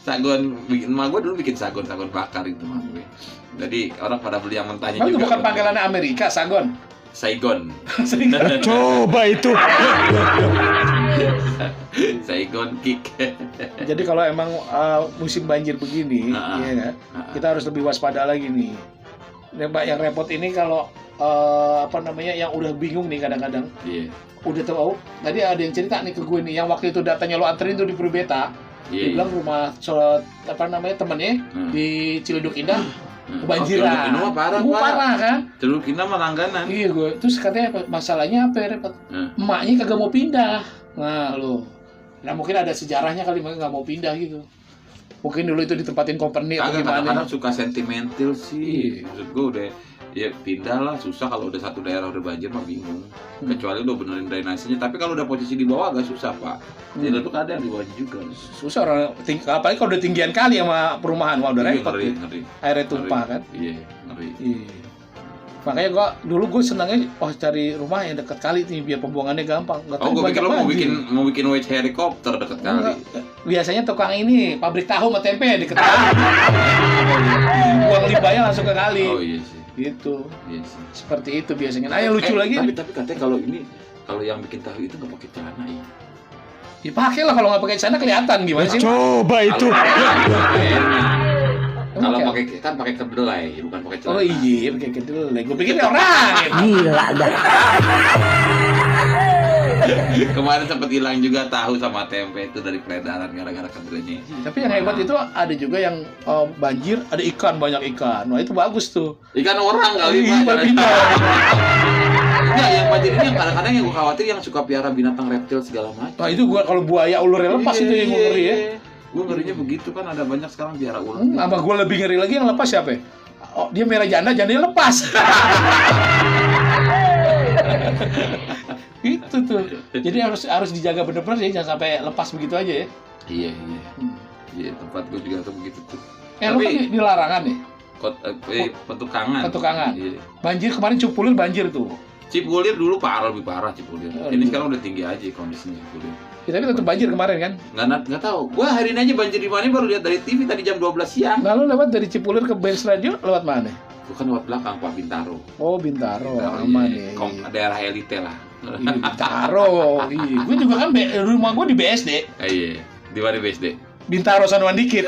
sagon bikin emak gue dulu bikin sagon bakar itu emak gue. Jadi orang pada beli yang mentahnya Itu juga. bukan panggilannya Amerika, Sagon. Saigon. Coba itu. Saigon kick. Jadi kalau emang musim banjir begini, Nah, ya kan, nah. kita harus lebih waspada lagi nih. Yang repot ini kalau apa namanya yang udah bingung nih kadang-kadang. Iya. Udah tahu, tadi ada yang cerita nih ke gue nih, yang waktu itu datanya lo anterin tuh di Purubeta. Dia Iya. bilang rumah apa namanya temennya di Ciledug Indah kebanjiran. Ini mah parah, Pak. Parah kan? Celuk kita mah langganan. Iya gue. Terus katanya masalahnya apa ya repot? Emaknya kagak mau pindah. Nah lo. Nah mungkin ada sejarahnya kali mereka nggak mau pindah gitu. Mungkin dulu itu ditempatin company atau Kagak, gimana. kadang-kadang suka sentimental sih. Iya. Maksud gue udah ya pindah lah, susah kalau udah satu daerah udah banjir mah bingung. Kecuali udah benerin drainasenya, tapi kalau udah posisi di bawah agak susah, Pak. Jadi itu ada yang di bawahnya juga. Susah orang apalagi kalau udah tinggian kali sama perumahan, wah udah Iya, repot. ngeri, Ya. ngeri. Airnya tumpah Ngeri. kan. Iya, ngeri. Iya. Makanya dulu gue senangnya cari rumah yang dekat kali nih biar pembuangannya gampang. Nggak tahu Oh, gue pikir lo mau banjir. bikin wedge helikopter deket kali. Enggak. Biasanya tukang ini pabrik tahu sama tempe ya deket kali. Buang limbahnya langsung ke kali. Oh iya sih. Gitu. Iya sih. Seperti itu biasanya. Nah, yang lucu lagi. Tapi katanya kalau yang bikin tahu itu nggak pakai celana ya. Dipakai lah kalau nggak pakai celana kelihatan gimana sih? Coba itu. Kalau Emang pakai kan pakai kedelai, bukan pakai celana. Oh iya, pakai kedelai. Gue pikir dia orang. Gila dah. Kemarin sempat hilang juga tahu sama tempe itu dari peredaran gara-gara kedelainya. Tapi yang hebat itu ada juga yang banjir, ada ikan, banyak ikan. Wah itu bagus tuh. Ikan orang kali Iya, Pak. pindah. Enggak, yang banjir ini yang kadang-kadang yang gue khawatir yang suka piara binatang reptil segala macam. Wah itu gua kalau buaya ulurnya lepas itu yang gue ngeri ya. Gue ngerinya begitu kan ada banyak sekarang piara ular. Sama gue lebih ngeri lagi yang lepas siapa ya? Oh, dia merah janda, jandanya lepas. Itu tuh. Jadi harus dijaga bener-bener ya, jangan sampai lepas begitu aja ya. Iya. Iya, tempat gue juga tuh begitu tuh. Lu kan di larangan nih, Petukangan. Petukangan. Iya. Banjir kemarin Cipulir banjir tuh. Cipulir dulu lebih parah Cipulir. Oh, Ini iya. sekarang udah tinggi aja kondisinya Cipulir. Ya, tapi tetap banjir kemarin kan. Nggak tahu. Gua hari ini aja banjir di mana baru lihat dari TV tadi jam 12 siang. Lalu lewat dari Cipulir ke Benz Radio lewat mana? Bukan lewat belakang Pak, Bintaro. Oh Bintaro, Bintaro, aman iya. ya. Daerah elite lah. Iya, Bintaro. Iya, gue juga kan rumah gue di BSD. Iya. Di mana BSD? Bintaro sanuan dikit.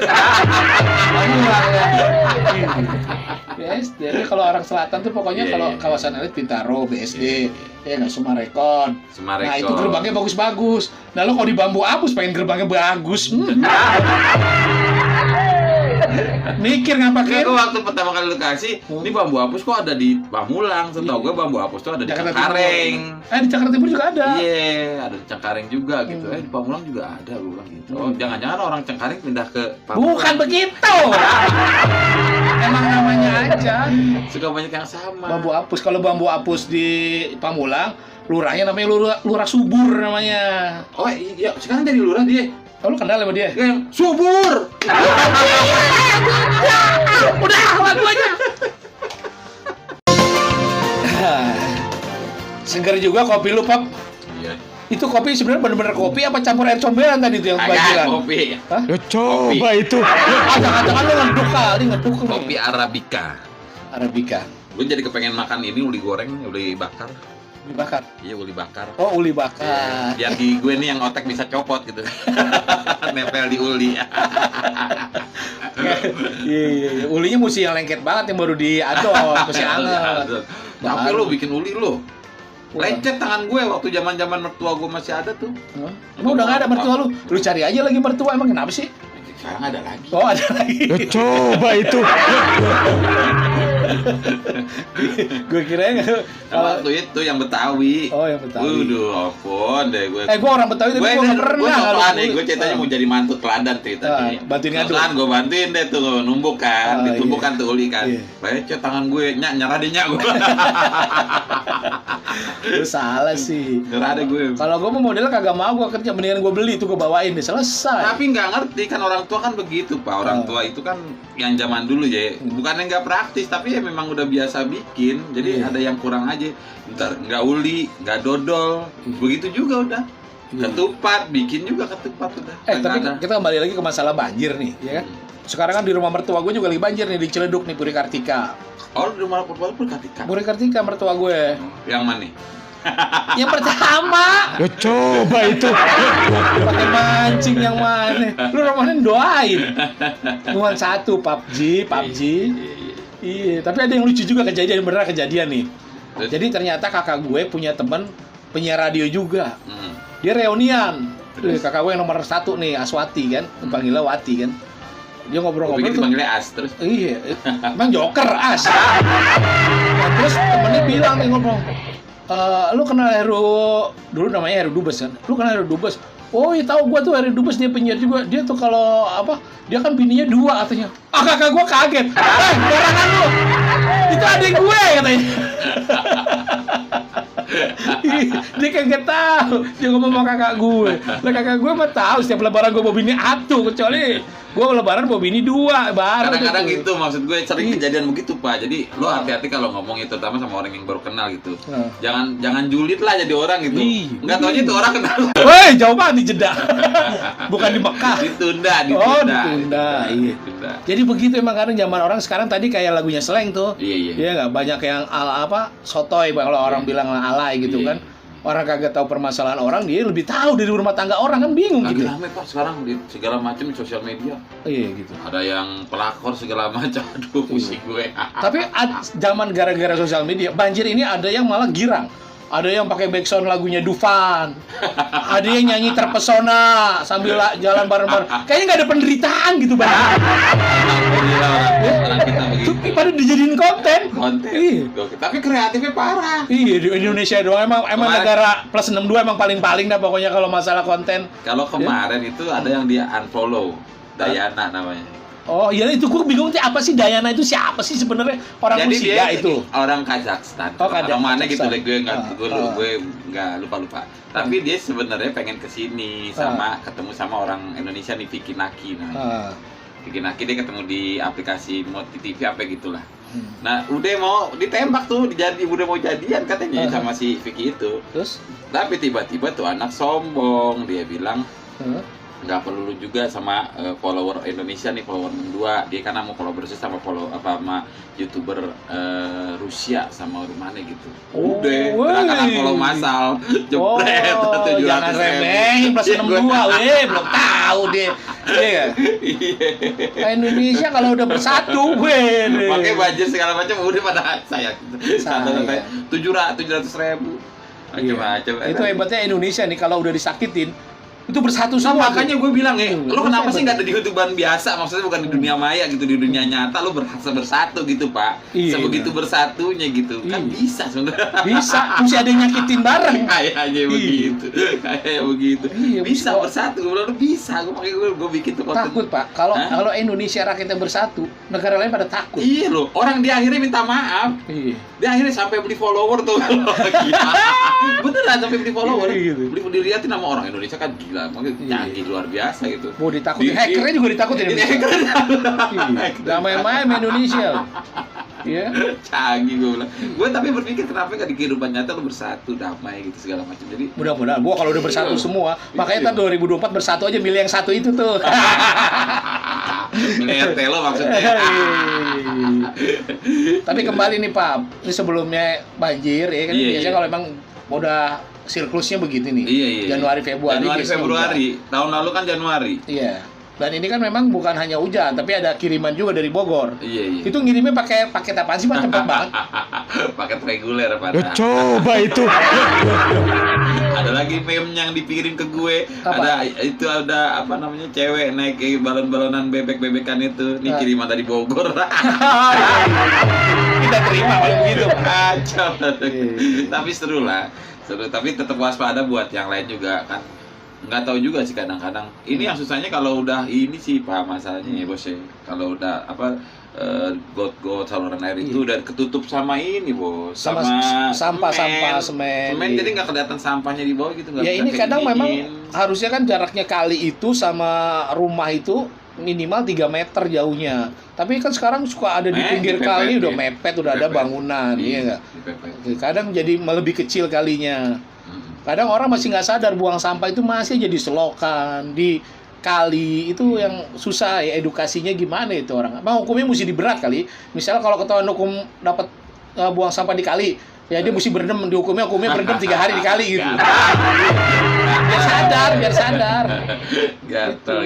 BSD. Jadi kalau orang selatan tuh pokoknya Iya, kalau iya. kawasan elit Bintaro, BSD, ya nggak Sumarekon. Semarekon. Nah itu gerbangnya bagus-bagus. Nah lo kalau di Bambu Apus pengen gerbangnya bagus, mikir nggak pakai. Gue waktu pertama kali lu kasih, ini bambu hapus kok ada di Pamulang. Setahu gue bambu hapus tuh ada di Jakarta Cengkareng. Timur. Di Jakarta Timur juga ada. Iya, ada di Cengkareng juga gitu. Di Pamulang juga ada, gue bilang gitu. Oh, jangan-jangan orang Cengkareng pindah ke Pamulang. Bukan begitu. Emang namanya aja. Suka banyak yang sama. Bambu Apus. Kalau Bambu Apus di Pamulang, lurahnya namanya lurah Subur namanya. Oh iya, sekarang dari lurah dia. Oh, lu kenal sama dia? Yang subur. Udah, lagu aja. Segar juga kopi lu, Pap. Iya. Itu kopi sebenarnya benar-benar kopi apa campur air comberan tadi tuh yang Agak kebanjiran? kopi. Hah? Coba itu. Jangan-jangan lu ngeduk. Kopi Arabica. Arabica. Gue jadi kepengen makan ini uli goreng, uli bakar. Dibakar. Iya, uli bakar. Oh, uli bakar. Biar di gue nih yang otak bisa copot gitu. Nempel di uli. Iya. Ulinya mesti yang lengket banget yang baru diadon, mesti anget. Tapi lo bikin uli lo. Lecet tangan gue waktu zaman mertua gue masih ada tuh. Emang udah nggak ada mertua lu? Lu cari aja lagi mertua, emang kenapa sih? Sekarang ada lagi. Oh, ada lagi. Coba itu. Gue kira Kalau waktu itu yang Betawi. Oh, yang Betawi. Waduh, ampun deh gue. Gue orang Betawi tapi gue nggak pernah. Gue nggak sopan lu- nih, gue ceritanya mau jadi mantu teladan ceritanya. Bantuin ngaduk. Sopan gue bantuin deh tuh numbuk kan, ditumbuk kan tuh uli kan. Iya. Lecet tangan gue, nyerah deh gue. Lu salah sih. Nyerah deh gue. Kalau gue mau model kagak mau gue kerja, mendingan gue beli tuh gue bawain deh, selesai. Tapi nggak ngerti kan orang tua kan begitu Pak. Orang tua itu kan yang zaman dulu ya, bukannya nggak praktis tapi ya memang udah biasa bikin. Jadi Iya. ada yang kurang aja. Ntar nggak uli, nggak dodol, begitu juga udah. Iya. Ketupat, bikin juga ketupat udah. Tapi Kadang-kadang. kita kembali lagi ke masalah banjir nih, ya kan? Sekarang kan di rumah mertua gue juga lagi banjir nih di Ciledug nih, Puri Kartika. Oh, di rumah purba Kartika. Puri Kartika mertua gue. Yang mana? Yang pertama, Ya coba itu. pakai mancing yang mana? Lu romanin doain. Cuma satu PUBG. Iya, tapi ada yang lucu juga kejadian, beneran kejadian nih. Terus? Jadi ternyata kakak gue punya teman penyiar radio juga. Hmm. Dia reunian. Terus? Kakak gue yang nomor 1 nih, Aswati kan, panggilnya Wati kan. Dia Gue ngobrol-ngobrol pikir tuh. dipanggilnya As terus. Iya, emang joker as. Nah, terus temennya bilang nih ngomong, lu kenal Heru dulu namanya Heru Dubes kan? Lu kenal Heru Dubes? Oh iya tahu gua tuh Heru Dubes, dia penyiar juga. Dia tuh kalau apa? Dia kan bininya 2 katanya. Ah kakak gua kaget. Barangan lu. Itu adik gue katanya. Dia kagak tahu. Dia ngomong sama kakak gue. Lah kakak gue mah tahu setiap lebaran gue bawa bini 1 kecuali gue lebaran bawa bini 2 baru. Kadang-kadang tuh. gitu maksud gue sering Iya. kejadian begitu Pak. Jadi lo hati-hati kalau ngomong itu terutama sama orang yang baru kenal gitu. Nah. Jangan julid lah jadi orang gitu. Iya. Enggak taunya itu orang kenal. Woi, jauh banget di Jeddah. Bukan di Mekah. ditunda. Oh, ditunda. Iya. Ditunda. Jadi begitu emang karena zaman orang sekarang tadi kayak lagunya Slang tuh. Iya. Iya nggak banyak yang sotoy kalau orang bilang alay gitu Iya. kan. Orang kagak tahu permasalahan orang, dia lebih tahu dari rumah tangga orang, kan bingung Lagi gitu. rame Pak sekarang di segala macam di sosial media. Iya gitu. Ada yang pelakor segala macam. Aduh, pusing gue. Tapi zaman gara-gara sosial media, banjir ini ada yang malah girang. Ada yang pakai backsound lagunya Dufan. Ada yang nyanyi terpesona sambil jalan bareng-bareng. Kayaknya nggak ada penderitaan gitu, Bang. Alhamdulillah orang kita begitu. Tuh pada dijadiin konten. Konten. Iya. Gokil. Tapi kreatifnya parah. Iya, di Indonesia doang emang Kemarin- negara plus 62 emang paling-paling dah pokoknya kalau masalah konten. Kalau kemarin itu ada yang dia unfollow Dayana namanya. Oh iya, itu gue bingung sih apa sih Dayana itu, siapa sih sebenarnya, orang Jadi Rusia dia itu. orang Kazakhstan. Oh, Orang mana gitu Kazakhstan. gue nggak Ah. gue nggak lupa. Tapi dia sebenarnya pengen kesini sama ketemu sama orang Indonesia nih Vicky Naki namanya. Ah. Vicky Naki dia ketemu di aplikasi Moti TV apa gitulah. Hmm. Nah udah mau ditembak tuh, udah mau jadian katanya sama si Vicky itu. Terus? Tapi tiba-tiba tuh anak sombong, dia bilang Huh? nggak perlu juga sama follower Indonesia nih, follower 2 dia karena mau kolaborasi sama sama YouTuber Rusia sama rumahnya gitu. Oh, Udah, woi. gerakan follow massal jebret Oh, 700.000. jangan remehin plus Iya, 62, weh, belum tahu dia. Iya. Iya. Indonesia kalau udah bersatu, weh. Pakai banjir segala macam udah pada saya. Sayang. 700.000. Macam-macam. Itu hebatnya Indonesia nih, kalau udah disakitin itu bersatu Nah, semua. makanya gue bilang lo kenapa sih nggak ada ada di YouTubean biasa, maksudnya bukan di dunia maya gitu, di dunia nyata lo berasa bersatu gitu Pak. Iya. Sebegitu bersatunya gitu kan Iya. bisa sebenarnya. bisa, mesti ada yang nyakitin bareng. Kayaknya begitu, kayak begitu. Iya, Bisa bisa. bersatu, gue bilang bisa. Gue makanya gue bikin tuh konten. Takut Pak, kalau Hah? kalau Indonesia rakyatnya bersatu, negara lain pada takut. Iya loh, orang di akhirnya minta maaf. Iya. Dia akhirnya sampai beli follower tuh. Gila. Beneran sampai beli follower. Iya, gitu. Beli dilihatin sama orang Indonesia kan gila, makanya Iya. canggih luar biasa gitu. Mau ditakutin, Di- hackernya juga ditakutin Ini Indonesia. Iya. Gak main-main sama Indonesia. Iya. Canggih gue bilang. Gue tapi berpikir kenapa nggak di kehidupan nyata lo bersatu, damai gitu segala macam. Jadi Mudah-mudahan gua kalau udah bersatu Iya. semua, makanya tahun 2024 bersatu aja, milih yang satu itu tuh. RT lo maksudnya. Tapi kembali nih Pak, ini sebelumnya banjir ya kan, Iya, biasanya iya. kalau emang udah siklusnya begitu nih. Iya. Januari Februari. Januari biasanya Februari. Tahun lalu kan Januari. udah. Iya. Dan ini kan memang bukan hanya hujan, tapi ada kiriman juga dari Bogor. Iya. Itu ngirimnya pakai paket apaan sih, Pak? Cepet banget. Paket reguler Ya, pada. coba itu. Ada lagi meme yang dipikirin ke gue. Apa? Ada apa namanya, cewek naik balon-balonan bebek-bebekan itu. Ini Nah. kiriman dari Bogor. Kita terima kalau begitu, Pak. Kacau. Iya. Tapi seru lah. Seru, tapi tetap waspada buat yang lain juga kan. Nggak tahu juga sih kadang-kadang. Ini yang susahnya kalau udah ini sih Pak masalahnya ya bos ya. Kalau udah apa got-got saluran air itu udah ketutup sama ini bos. Sama sampah-sampah, semen. Semen Iya. jadi nggak kelihatan sampahnya di bawah gitu. Nggak Ya bisa ini kayak kadang memang giniin. harusnya kan jaraknya kali itu sama rumah itu minimal 3 meter jauhnya. Tapi kan sekarang suka ada di pinggir dipepet kali ya. udah mepet, udah ada Dipepet. bangunan, iya nggak? Dipepet. Kadang jadi lebih kecil kalinya. Mm-mm. Kadang orang masih nggak sadar buang sampah itu masih jadi selokan di kali itu yang susah ya, edukasinya gimana itu orang. Emang hukumnya mesti diberat kali. Misalnya kalau ketahuan hukum dapat buang sampah di kali, ya dia mesti berendam hukumnya berendam 3 hari di kali gitu. Biar sadar. Gatel.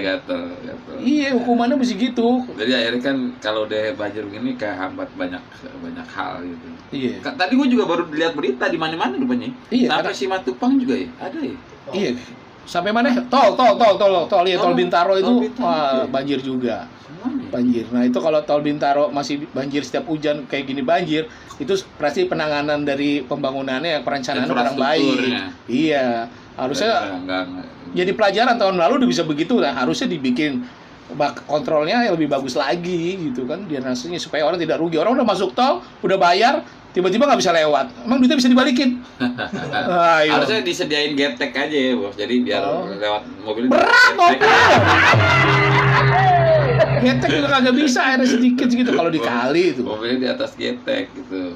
Iya, hukumannya mesti gitu. Jadi akhirnya kan kalau udah banjir begini kehambat banyak hal gitu. Iya. Tadi gue juga baru lihat berita di mana-mana rupanya. Iya, Sampai Simatupang juga ya, ada ya. Iya. Sampai mana? Tol ya, tol Bintaro itu Tol Bintaro, wah, iya. banjir juga. Semuanya. Banjir. Nah, itu kalau tol Bintaro masih banjir setiap hujan kayak gini banjir, itu berarti penanganan dari pembangunannya, perencanaannya kurang baik. Infrastrukturnya. Iya. Harusnya Enggak. jadi pelajaran tahun lalu udah bisa begitu lah. Harusnya dibikin kontrolnya yang lebih bagus lagi gitu kan, drainasenya supaya orang tidak rugi. Orang udah masuk tol, udah bayar, tiba-tiba nggak bisa lewat. Emang duitnya bisa dibalikin? Ayo. Harusnya disediain getek aja ya, Bos. Jadi biar lewat mobil. Berat getek. Getek juga kagak bisa, airnya sedikit gitu kalau dikali itu. Mobilnya di atas getek gitu.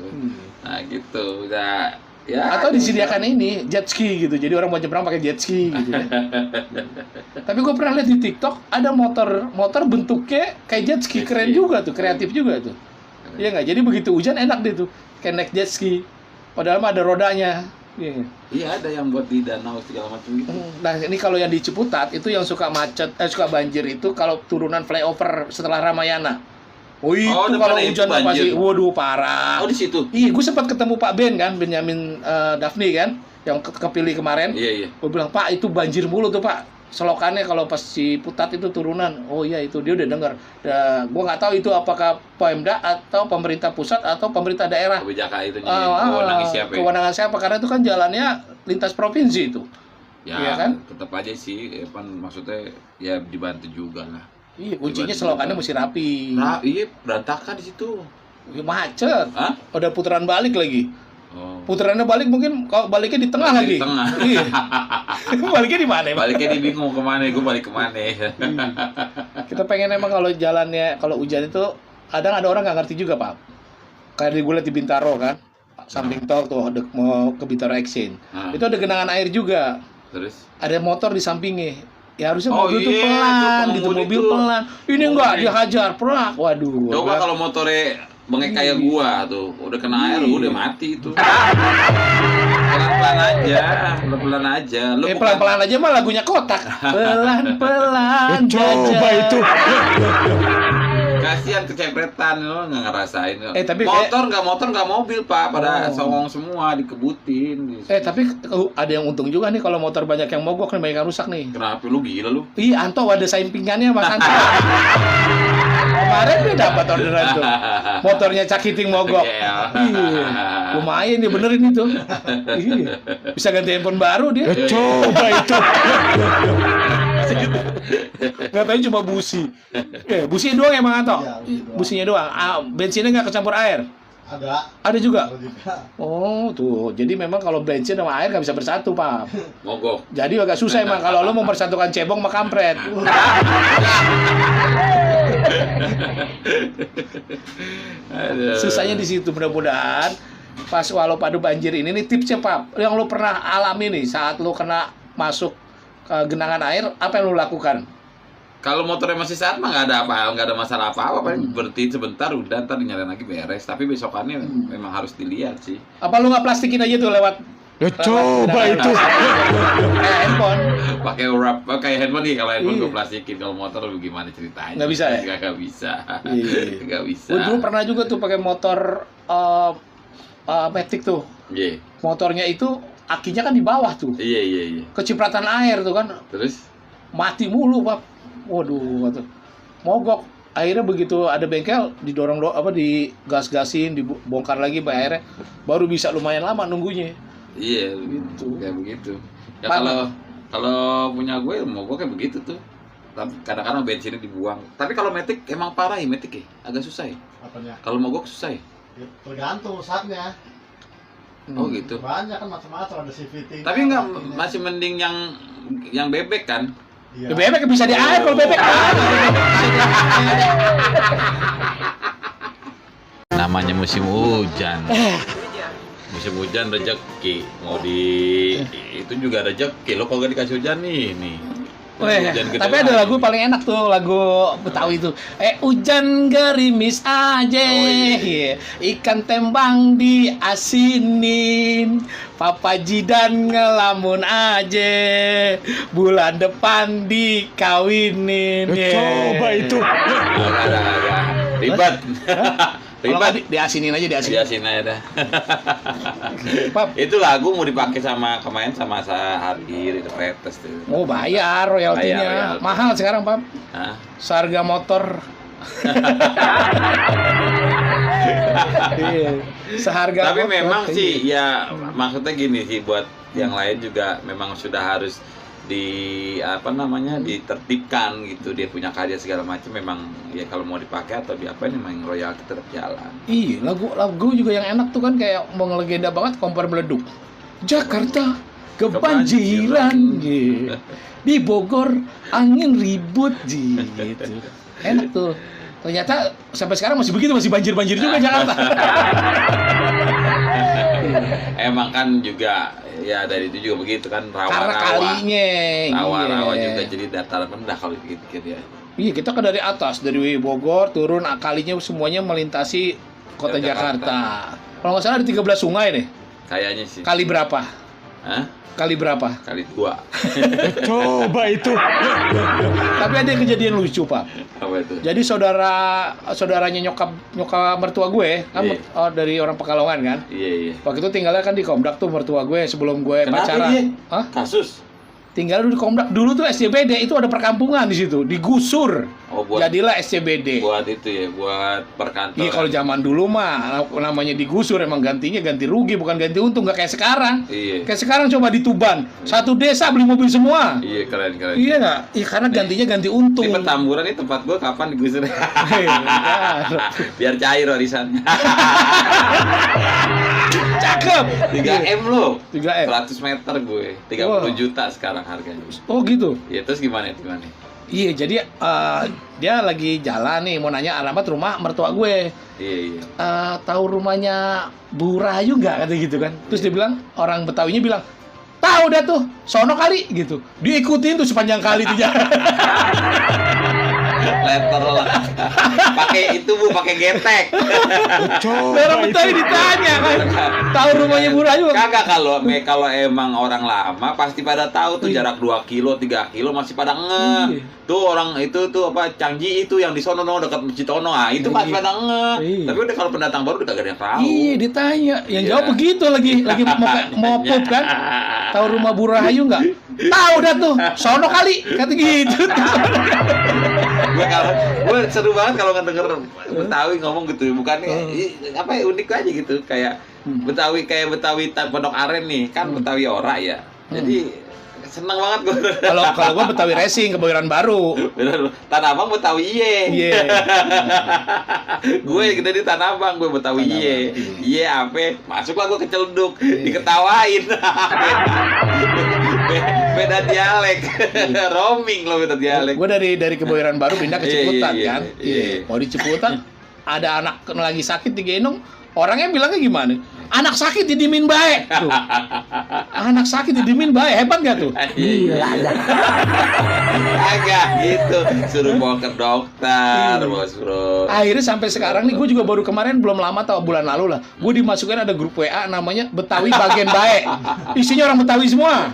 Nah, gitu. Udah ya. Atau disediakan ini jet ski gitu, jadi orang mau nyebrang pakai jet ski gitu. Tapi gue pernah lihat di TikTok ada motor bentuknya kayak jet ski, keren juga tuh, kreatif juga tuh. Iya nggak? Jadi begitu hujan enak deh tuh, kayak naik jet ski. Padahal mah ada rodanya. Iya. Iya, ada yang buat di danau segala macam gitu. Nah ini kalau yang di Ciputat itu yang suka macet, suka banjir itu kalau turunan flyover setelah Ramayana. Oh itu kalau depannya itu hujan banjir. pasti, waduh parah. Oh, di situ. Iya, gue sempat ketemu Pak Ben kan, Benyamin Daphne kan, yang kepilih kemarin. Iya. Gue bilang, Pak itu banjir mulu tuh Pak, selokannya kalau pas Ciputat itu turunan. Oh iya itu dia udah dengar. Gue nggak tahu itu apakah Pemda atau pemerintah pusat atau pemerintah daerah. Kebijakan itu kewenangan siapa ya? Kewenangan siapa? Karena itu kan jalannya lintas provinsi itu. Ya, Iya kan? tetap aja sih, kan maksudnya ya dibantu juga lah. Iya, kuncinya selokannya mesti rapi. Nah, iya berantakan di situ. Ya, macet. Hah? Udah putaran balik lagi. Oh. Putarannya balik mungkin kalau baliknya di tengah lagi. Di tengah. Iya. Baliknya di mana? Emang? Baliknya dia bingung kemana, gue balik kemana. Kita pengen emang kalau jalannya, kalau hujan itu kadang ada orang nggak ngerti juga Pak. Kayak gue lihat di Bintaro kan, samping tol tuh mau ke Bintaro Exchange. Nah. Itu ada genangan air juga. Terus? Ada motor di sampingnya. Ya harusnya Oh, mobil tuh iya, pelan, itu gitu pengemudi mobil tuh. pelan. Ini enggak dihajar, pelan. Waduh. gua Coba bilang, kalau motornya bengek kayak gua tuh, udah kena air, Iya. udah mati itu. Pelan-pelan aja, pelan-pelan aja. Lu bukan- pelan-pelan aja mah lagunya kotak. Pelan-pelan. Coba jajah. itu. Kasihan kecepretan, lo nggak ngerasain. Tapi motor nggak mobil Pak, pada songong semua dikebutin. tapi ada yang untung juga nih kalau motor banyak yang mogok nih, banyak yang rusak nih. Kenapa lu gila lu? Ih, Anto ada sampingannya Mas Anto. Kemarin dia dapat orderan tuh. Motornya Cakiting mogok. Iya. Iya. Lumayan dia benerin itu. Iya. Bisa ganti handphone baru dia. Ya, coba itu. Nggak tahu cuma busi. Businya doang emang Anto. Iya, busi doang. Businya doang. Bensinnya nggak kecampur air. Ada juga. Oh tuh, jadi memang kalau bensin sama air nggak bisa bersatu Pak. Mogok. Jadi agak susah emang kalau lo mempersatukan cebong sama kampret. Aduh. Susahnya di situ. Mudah-mudahan pas walau padu banjir ini nih tipsnya Pak, yang lo pernah alami nih saat lo kena masuk ke genangan air, apa yang lo lakukan? Kalau motornya masih sehat mah nggak ada masalah apa-apa, paling berhenti sebentar udah ntar nyalain lagi beres. Tapi besokannya memang harus dilihat sih. Apa lo nggak plastikin aja tuh lewat Ya coba itu. Kayak handphone. Pakai wrap, pakai handphone nih. Kalau handphone gue plastikin, kalau motor lu gimana ceritanya? Nggak bisa ya? Nggak bisa. Iya. Nggak bisa. Gue dulu pernah juga tuh pakai motor Matic tuh. Iya. Motornya itu akinya kan di bawah tuh. Iya. Kecipratan air tuh kan. Terus? Mati mulu, Pak. Waduh, tuh. Mogok. Akhirnya begitu ada bengkel didorong digas-gasin, dibongkar lagi airnya, baru bisa lumayan lama nunggunya. Iya, Gitu. kayak begitu. Ya kalau punya gue mau gue kayak begitu tuh. Tapi kadang-kadang bensinnya dibuang. Tapi kalau Matic emang parah ya Matic ya, agak susah ya. Apanya? Kalau mogok susah ya. Ya, tergantung saatnya. Oh gitu. Banyak kan macam-macam, ada CVT. Tapi enggak masih mending yang bebek kan. Iya. Ya, bebek bisa di air kalau bebek. Namanya musim hujan. Musim hujan rezeki. Mau itu juga rezeki. Lo kalau gak dikasih hujan nih. Weh, tapi ada lagu paling enak tuh, lagu Betawi itu. Hujan gerimis aja, iya. Ikan tembang diasinin, Papa Jidan ngelamun aja, bulan depan dikawinin. Ya coba itu. Agak ribet. Kalau Ribet. nggak diasinin aja, diasinin. Diasin aja dah. Pap, Itu lagu mau dipakai sama kemarin sama Sehari The Greatest tuh. mau bayar royaltinya. Bayar. Mahal sekarang, Pap. Hah? Seharga motor. Iya. Seharga Tapi motor. memang Iya. sih ya maksudnya gini sih buat yang lain juga memang sudah harus ditertibkan gitu, dia punya karya segala macam, memang ya kalau mau dipakai atau diapain memang royalti tetap jalan. Iya, lagu juga yang enak tuh kan kayak mau ngelegenda banget, Kompor Meleduk. Jakarta kebanjiran, gitu. Di Bogor angin ribut, gitu. Enak tuh. Ternyata sampai sekarang masih begitu, masih banjir-banjir juga Jakarta. Emang kan juga ya dari itu juga begitu kan, Karena rawa-rawa. kalinya. Rawa-rawa iya. juga jadi dataran rendah kalau dikit-dikit ya. Iya, kita kan dari atas, dari Bogor turun, kalinya semuanya melintasi kota Jakarta. Jakarta. Kalau nggak salah ada 13 sungai deh. Kayaknya sih. Kali berapa? Hah? Kali berapa? Kali 2. Ya coba itu. Tapi ada kejadian lucu, Pak. Apa itu? Jadi saudaranya nyokap mertua gue kan Iya. dari orang Pekalongan kan. Iya. Waktu itu tinggalnya kan di Komdak tuh mertua gue sebelum gue Kenapa pacaran. dia? Hah? Kasus. Tinggal di Komdak. Dulu tuh SCBD itu ada perkampungan di situ, digusur. Oh, buat Jadilah SCBD. buat itu ya, buat perkantoran. Iya, kalau zaman dulu mah namanya digusur, emang gantinya ganti rugi bukan ganti untung, nggak kayak sekarang. Iya. Kayak sekarang coba di Tuban, satu desa beli mobil semua. Iya, keren. Iya nggak? Iya, karena gantinya ganti untung. Ini Petamburan ini tempat gua kapan digusur? Iya. Biar cair warisannya. Cakep. 3M lo. 3M. 100 meter gue. 30 Wah. juta sekarang harganya. Oh gitu. Ya terus gimana? Iya, jadi dia lagi jalan nih, mau nanya alamat rumah mertua gue. Iya. Tahu rumahnya Bu Rahayu nggak, kata gitu kan. Terus dia bilang, orang Betawinya bilang, tahu dah tuh, sono kali gitu. Diikutin tuh sepanjang kali tuh jalan. Letter lah. Pakai itu Bu, pakai getek. Coba Orang itu. Betawi ditanya kan, tahu rumahnya Bu Rahayu nggak? Kagak, kalau emang orang lama pasti pada tahu tuh jarak 2 kilo, 3 kilo masih pada Iya. Tuh orang itu tuh apa Cangji itu yang di sono dekat Citono. Ah, itu Iya. pasti pada Iya. Tapi udah kalau pendatang baru udah kagak ada yang tahu. Iya, ditanya. Yang Iya. jawab begitu lagi mau pup kan. Tahu rumah Bu Rahayu nggak? Tahu dah tuh, sono kali, kata gitu. gue seru banget kalau ngedenger Betawi ngomong gitu, bukannya apa ya, unik aja gitu, kayak Betawi Pondok Aren nih kan, Betawi ora ya, jadi seneng banget gue. Kalau gue Betawi Racing, Kebayoran Baru. Bener, Tanah Abang Betawi iye. Iya. Gue gede di Tanah Abang, gue Betawi Tanah iye. Abang. Iye ape, masuklah gue ke Celduk, diketawain. Beda dialek. Roaming lo beda dialek. Gue dari Kebayoran Baru pindah ke Ciputat Iya. kan. Iya. Mau di Ciputat ada anak lagi sakit digendong, orangnya bilangnya gimana? Anak sakit didimin baik tuh. Anak sakit didimin baik, hebat gak tuh? Gila. Agak gitu, suruh bawa ke dokter, bos bro. Akhirnya sampai sekarang nih, gue juga baru kemarin belum lama atau bulan lalu lah, gue dimasukin ada grup WA namanya Betawi Bagian Baik. Isinya orang Betawi semua.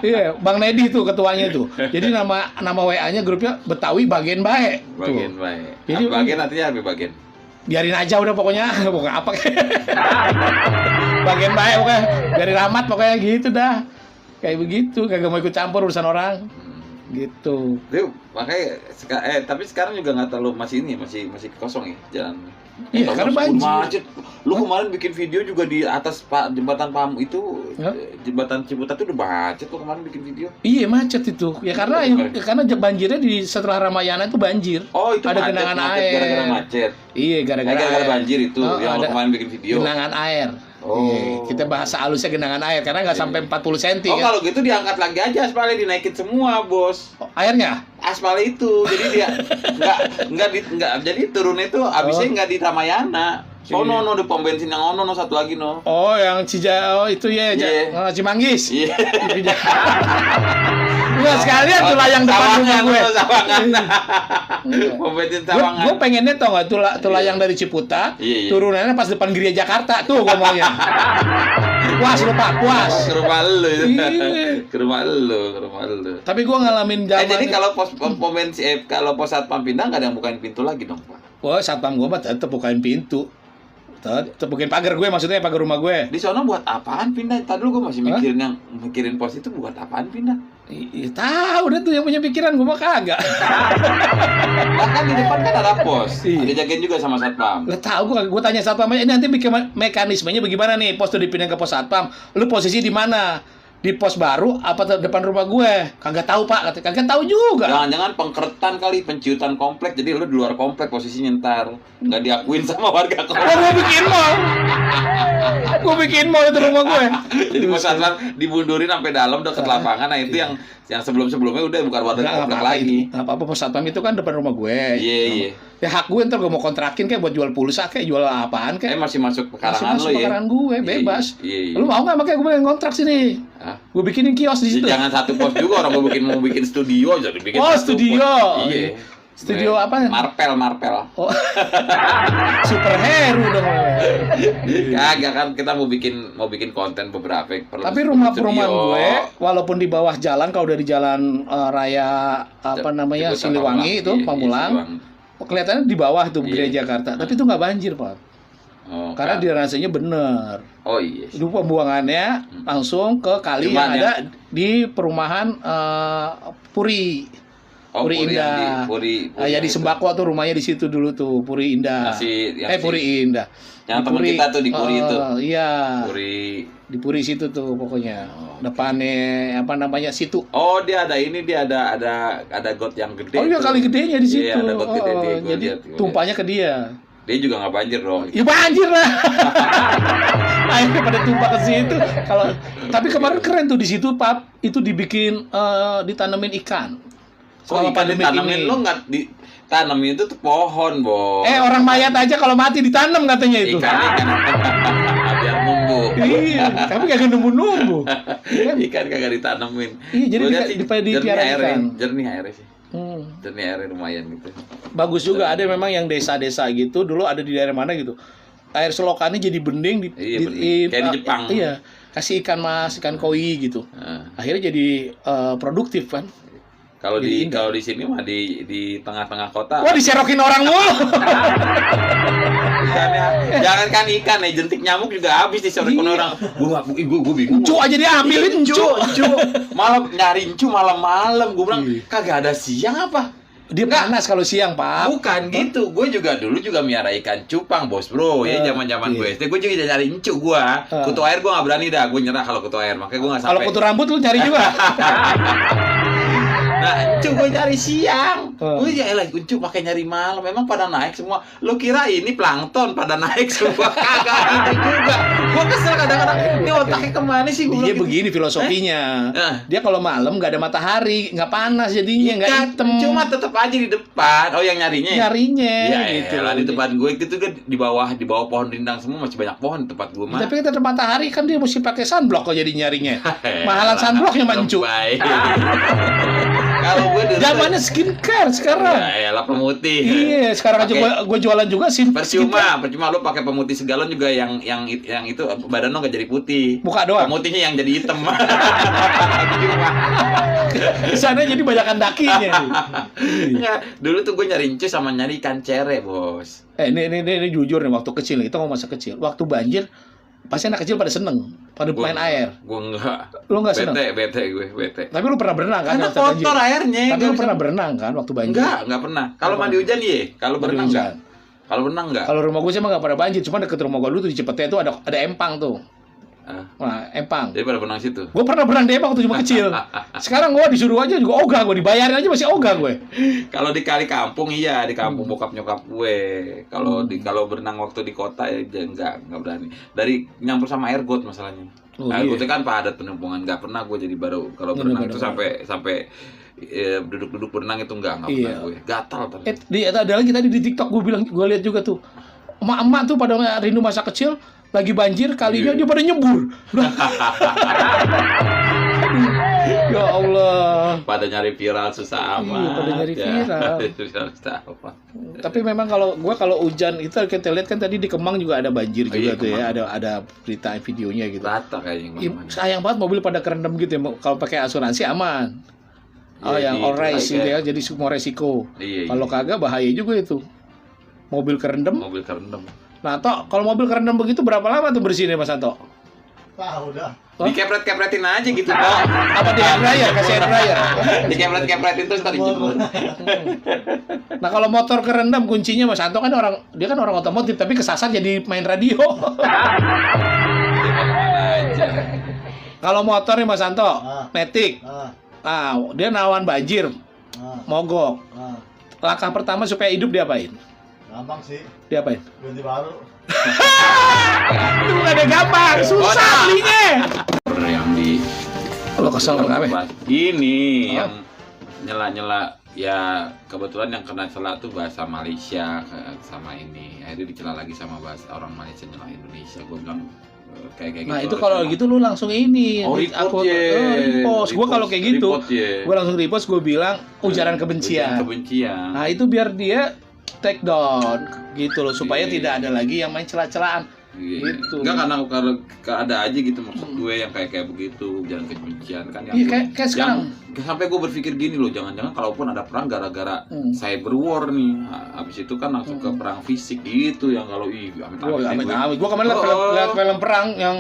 Iya, Bang Nedi tuh ketuanya tuh. Jadi nama WA-nya grupnya Betawi Bagian Baik. Bagian baik. Jadi- Bagian artinya apa bagian? Biarin aja udah pokoknya apa bagian baik pokoknya, biarin rahmat pokoknya gitu dah, kayak begitu, kagak mau ikut campur urusan orang gitu. Tuh, makanya tapi sekarang juga nggak terlalu masih kosong ya jalan. Iya, karena banjir. Macet. Lu kemarin bikin video juga di atas jembatan Pam itu, Hah? jembatan Ciputat itu udah macet. Lu kemarin bikin video. Iya macet itu ya karena banjirnya di setelah Ramayana itu banjir. Oh, itu ada macet, genangan macet air gara-gara macet. Iya gara-gara Gara-gara air. banjir itu yang lu ada kemarin bikin video. genangan air. Oh. Iya, kita bahasa halusnya genangan air karena nggak sampai 40 cm Oh, kan. kalau gitu diangkat lagi aja aspalnya, dinaikin semua, Bos. Oh, airnya Aspal itu. Jadi dia enggak jadi turunnya itu habisnya enggak di Ramayana. Sono no di pom bensin yang ono no satu lagi no. oh yang itu ya Iya. Cimanggis. Iya. Enggak sekalian tuh layang depan rumah gue. Sawangan. Pom bensin Sawangan. Gue pengennya tau nggak tuh layang dari Ciputat, Iya, iya. turunannya pas depan gereja Jakarta tuh gue maunya. Puas lu Pak, puas. Ke rumah lu itu. Iya. Ke rumah lu. Tapi gue ngalamin zaman. Jadi kalau pom bensin kalau pos satpam pindah enggak ada yang bukain pintu lagi dong, Pak. Wah, satpam gue mah tetep bukain pintu. Tetep bukain pagar gue, maksudnya pagar rumah gue. Di sono buat apaan pindah? Tadi dulu gue masih mikirin pos itu buat apaan pindah. Iya tahu deh tuh yang punya pikiran, gue mah kagak. Lah kan di depan kan ada pos. Iya. Ada jagain juga sama satpam. Lah tahu gue tanya satpamnya, ini nanti bikin mekanismenya bagaimana nih? Pos tuh dipindahin ke pos satpam. Lu posisi di mana? Di pos baru apa depan rumah gue? Kagak tahu Pak, kagak tahu juga. Jangan-jangan pengkeretan kali, penciutan komplek. Jadi lu di luar komplek posisinya ntar nggak diakuin sama warga komplek. Oh, gue bikin mall itu rumah gue. Jadi pos satpam dibundurin sampai dalam deket lapangan. Nah itu yang sebelum-sebelumnya udah bukan warga komplek lagi. Nggak apa-apa, pos satpam itu kan depan rumah gue. Iya. Ya hak gue, ntar gue mau kontrakin kayak buat jual pulsa kayak jual apaan kayak. Masih masuk Masih pekarangan masuk lo ya. pekarangan gue, bebas. Iya. Lu mau nggak? Makanya gue pengen kontrak sini. Hah? Gue bikinin kios di situ. Jangan satu pos juga, orang gue mau bikin studio jadi bikin Oh, satu studio. pos. Iya. Studio apa? Marpel. Oh. Superhero dong. Kagak kan kita mau bikin konten beberapa. Tapi rumah perumahan gue walaupun di bawah jalan, kalau dari jalan raya Siliwangi itu Pamulang, kelihatannya di bawah tuh gereja Jakarta. Tapi itu nggak banjir Pak. Oh, Karena drainasenya bener. Oh iya. Itu pembuangannya langsung ke kali Cuman yang ada di perumahan Puri. Oh, Puri Indah. Puri Ya di Sembako tuh rumahnya di situ dulu tuh, Puri Indah. Puri Indah. Yang Di teman kita tuh di Puri itu. Iya. Puri. Di Puri situ tuh pokoknya. Depannya situ. Oh, dia ada got yang gede. Oh iya, tuh. kali gedenya di situ. Iya, ada got gede dia. Gua Jadi lihat. tumpahnya ke dia. Dia juga nggak banjir dong. Ya banjir lah. Akhirnya pada tumpah ke situ. Tapi kemarin keren tuh di situ, Pap. Itu dibikin ditanemin ikan. Kok ikan ditanamin lo nggak ditanamin itu tuh pohon, Bo. Orang mayat aja kalau mati ditanam katanya itu. Ikan biar numbuh. Iya, tapi kagak nunggu. Ikan kagak ditanamin. Iya, jadi Gua lihat sih, dipiara ikan. Jernih airnya sih. Hmm. Jernih airnya lumayan gitu. Bagus juga, ada memang yang desa-desa gitu. Dulu ada di daerah mana gitu. Air selokannya jadi bening bening. Kayak di Jepang. Iya, kasih ikan mas, ikan koi gitu. Akhirnya jadi produktif kan. Kalau di sini mah di tengah-tengah kota. Wah, diserokin orang mulu. Jangan kan ikan nih, jentik nyamuk juga habis diserokin orang. Gua bingung. Encu aja diambilin, encu. Malam nyari encu malam-malam. Gua bilang kagak ada siang apa? Dia panas kalau siang, Pak. Bukan gitu. Gue dulu juga miara ikan cupang, Bos Bro. Ya zaman-zaman gue SD, gue juga nyari encu gua. Kutu air gue nggak berani dah. Gue nyerah kalau kutu air. Makanya gue nggak sampai. Kalau kutu rambut lu cari juga. Nah, Uncu gue nyari siang. Oh. Gue ya elah, Uncu pakai nyari malam. Memang pada naik semua. Lu kira ini plankton pada naik semua? Kagak gitu juga. Gue kesel kadang-kadang. Ini otaknya kemana sih? Gua Dia gitu. begini filosofinya. Dia kalau malam nggak ada matahari, nggak panas jadinya, nggak Kan, hitam. Cuma tetap aja di depan. Oh, yang nyarinya. Nyarinya Ya, gitu. elah, di tempat gue gitu kan di bawah pohon rindang semua, masih banyak pohon di tempat gue mah. Tapi kita ada matahari kan dia mesti pakai sunblock kalau jadi nyarinya. Mahalan sunblocknya mancu. Lebay. Kalau gue dulu Zamannya skincare sekarang. ya elah pemutih. Iya, sekarang aja gue jualan juga sih. Percuma lu pakai pemutih segalon juga yang itu badan lo nggak jadi putih. Muka doang. Pemutihnya yang jadi hitam. Di sana jadi banyakan dakinya. Enggak, dulu tuh gue nyari encu sama nyari ikan cere, Bos. Ini jujur nih, waktu kecil nih, kita ngomong masa kecil. Waktu banjir, pasti anak kecil pada seneng, pada main air. Gue enggak. Lu nggak seneng? Bete. Tapi lu pernah berenang kan? Karena waktu banjir? kotor airnya. Tapi lu pernah berenang kan waktu banjir? Enggak pernah. Kalau mandi hujan iya, kalau Mandi berenang hujan. enggak. Kalau berenang enggak. Kalau rumah gue sih emang nggak pada banjir, cuma deket rumah gue dulu tuh di Cipete itu ada empang tuh. Nah, empang. Jadi pada berenang situ. Gue pernah berenang di empang waktu cuma kecil. Sekarang gue disuruh aja juga ogah, gue dibayarin aja masih ogah gue. Kalau di kali kampung iya, di kampung bokap nyokap gue. Kalau berenang waktu di kota ya enggak berani. Dari nyampur sama air got masalahnya. Air got kan padat penumpungan, enggak pernah gue jadi baru kalau berenang itu sampai duduk-duduk berenang itu enggak pernah gue. Gatal tadi. Ada lagi tadi di TikTok gue lihat juga tuh. Emak-emak tuh pada rindu masa kecil lagi banjir kalinya dia pada nyebur. Ya Allah. Pada nyari viral susah amat. Iya, pada nyari viral. Susah amat. Tapi memang kalau hujan itu kita lihat kan tadi di Kemang juga ada banjir juga tuh ya, ada berita videonya gitu. Rata kayaknya. Sayang banget mobil pada kerendam gitu ya. Kalau pakai asuransi aman. Yang all risk gitu ya, jadi semua resiko. Kalau kagak bahaya juga itu. Mobil kerendam. Nah, Tok, kalau mobil kerendam begitu berapa lama tuh bersihinnya Mas Anto? Tahu dah. Dikepret-kepretin aja gitu, Pak. Apa di air dryer? Kasih air dryer. Dikepret-kepretin terus tadi jemur. Nah, kalau motor kerendam kuncinya Mas Anto kan dia kan orang otomotif tapi kesasar jadi main radio. Kalau motor nih Mas Anto, Matic. Dia nawan banjir. Mogok. Langkah pertama supaya hidup diapain? Gampang sih. Diapain? Ganti baru. Itu bukan ada gampang, susah belinya. Yang di Lo kesel kenapa? Ini yang nyela-nyela ya kebetulan yang kena celah tuh bahasa Malaysia sama ini. Akhirnya dicela lagi sama bahasa orang Malaysia nyela Indonesia. Gue bilang kayak gitu. Nah, itu kalau gitu lu langsung ini. Repost. Gue kalau kayak gitu, gue langsung repost, gue bilang ujaran kebencian. Nah, itu biar dia take down gitu loh supaya tidak ada lagi yang main celah-celahan. Gitu. Enggak karena ada aja gitu maksud gue yang kayak begitu jangan kebencian kan yang kayak sekarang sampai gue berpikir gini loh, jangan-jangan kalaupun ada perang gara-gara cyber war nih, habis itu kan langsung ke perang fisik gitu yang kalau amit-amit. Gue kemarin lihat film perang yang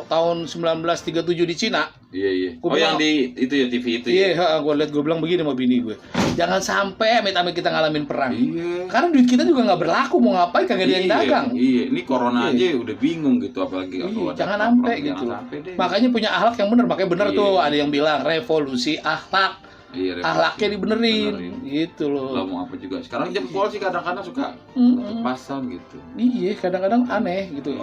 tahun 1937 di Cina. Iya. Yang di itu ya TV itu ya. Iya, gue bilang begini sama bini gue. Jangan sampai amit-amit kita ngalamin perang. Iya. Karena duit kita juga nggak berlaku, mau ngapain kagak ada yang dagang. Iya, ini corona aja udah bingung gitu apalagi kalau ada jangan sampai gitu. Makanya punya akhlak yang benar, makanya benar tuh ada yang bilang revolusi akhlak. Iya, akhlaknya dibenerin gitu loh. Lo mau apa juga. Sekarang jempol sih kadang-kadang suka lepasan gitu. Iya, kadang-kadang aneh gitu.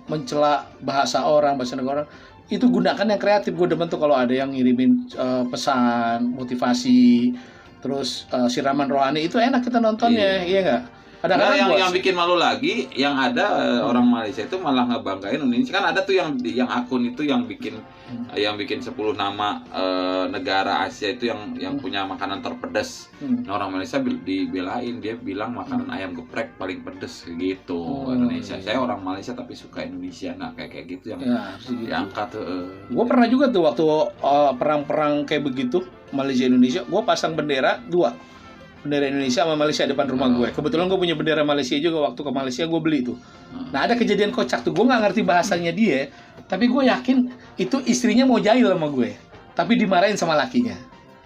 Mencela bahasa orang, bahasa negara. Itu gunakan yang kreatif. Gue demen tuh kalau ada yang ngirimin pesan motivasi, terus siraman rohani, itu enak kita nontonnya. Iya nggak? Nah, yang bikin malu lagi, yang ada orang Malaysia itu malah ngebanggain Indonesia. Kan ada tuh yang akun itu yang bikin 10 nama negara Asia itu yang punya makanan terpedas. Nah, orang Malaysia dibelain, dia bilang makanan ayam geprek paling pedes gitu. Indonesia. Saya orang Malaysia tapi suka Indonesia. Nah, kayak gitu yang diangkat tuh. Gue pernah juga tuh waktu perang-perang kayak begitu Malaysia Indonesia, gue pasang bendera 2. Bendera Indonesia sama Malaysia depan rumah gue. Kebetulan gue punya bendera Malaysia juga, waktu ke Malaysia gue beli tuh. Nah, ada kejadian kocak tuh, gue nggak ngerti bahasanya dia, tapi gue yakin itu istrinya mau jahil sama gue, tapi dimarahin sama lakinya.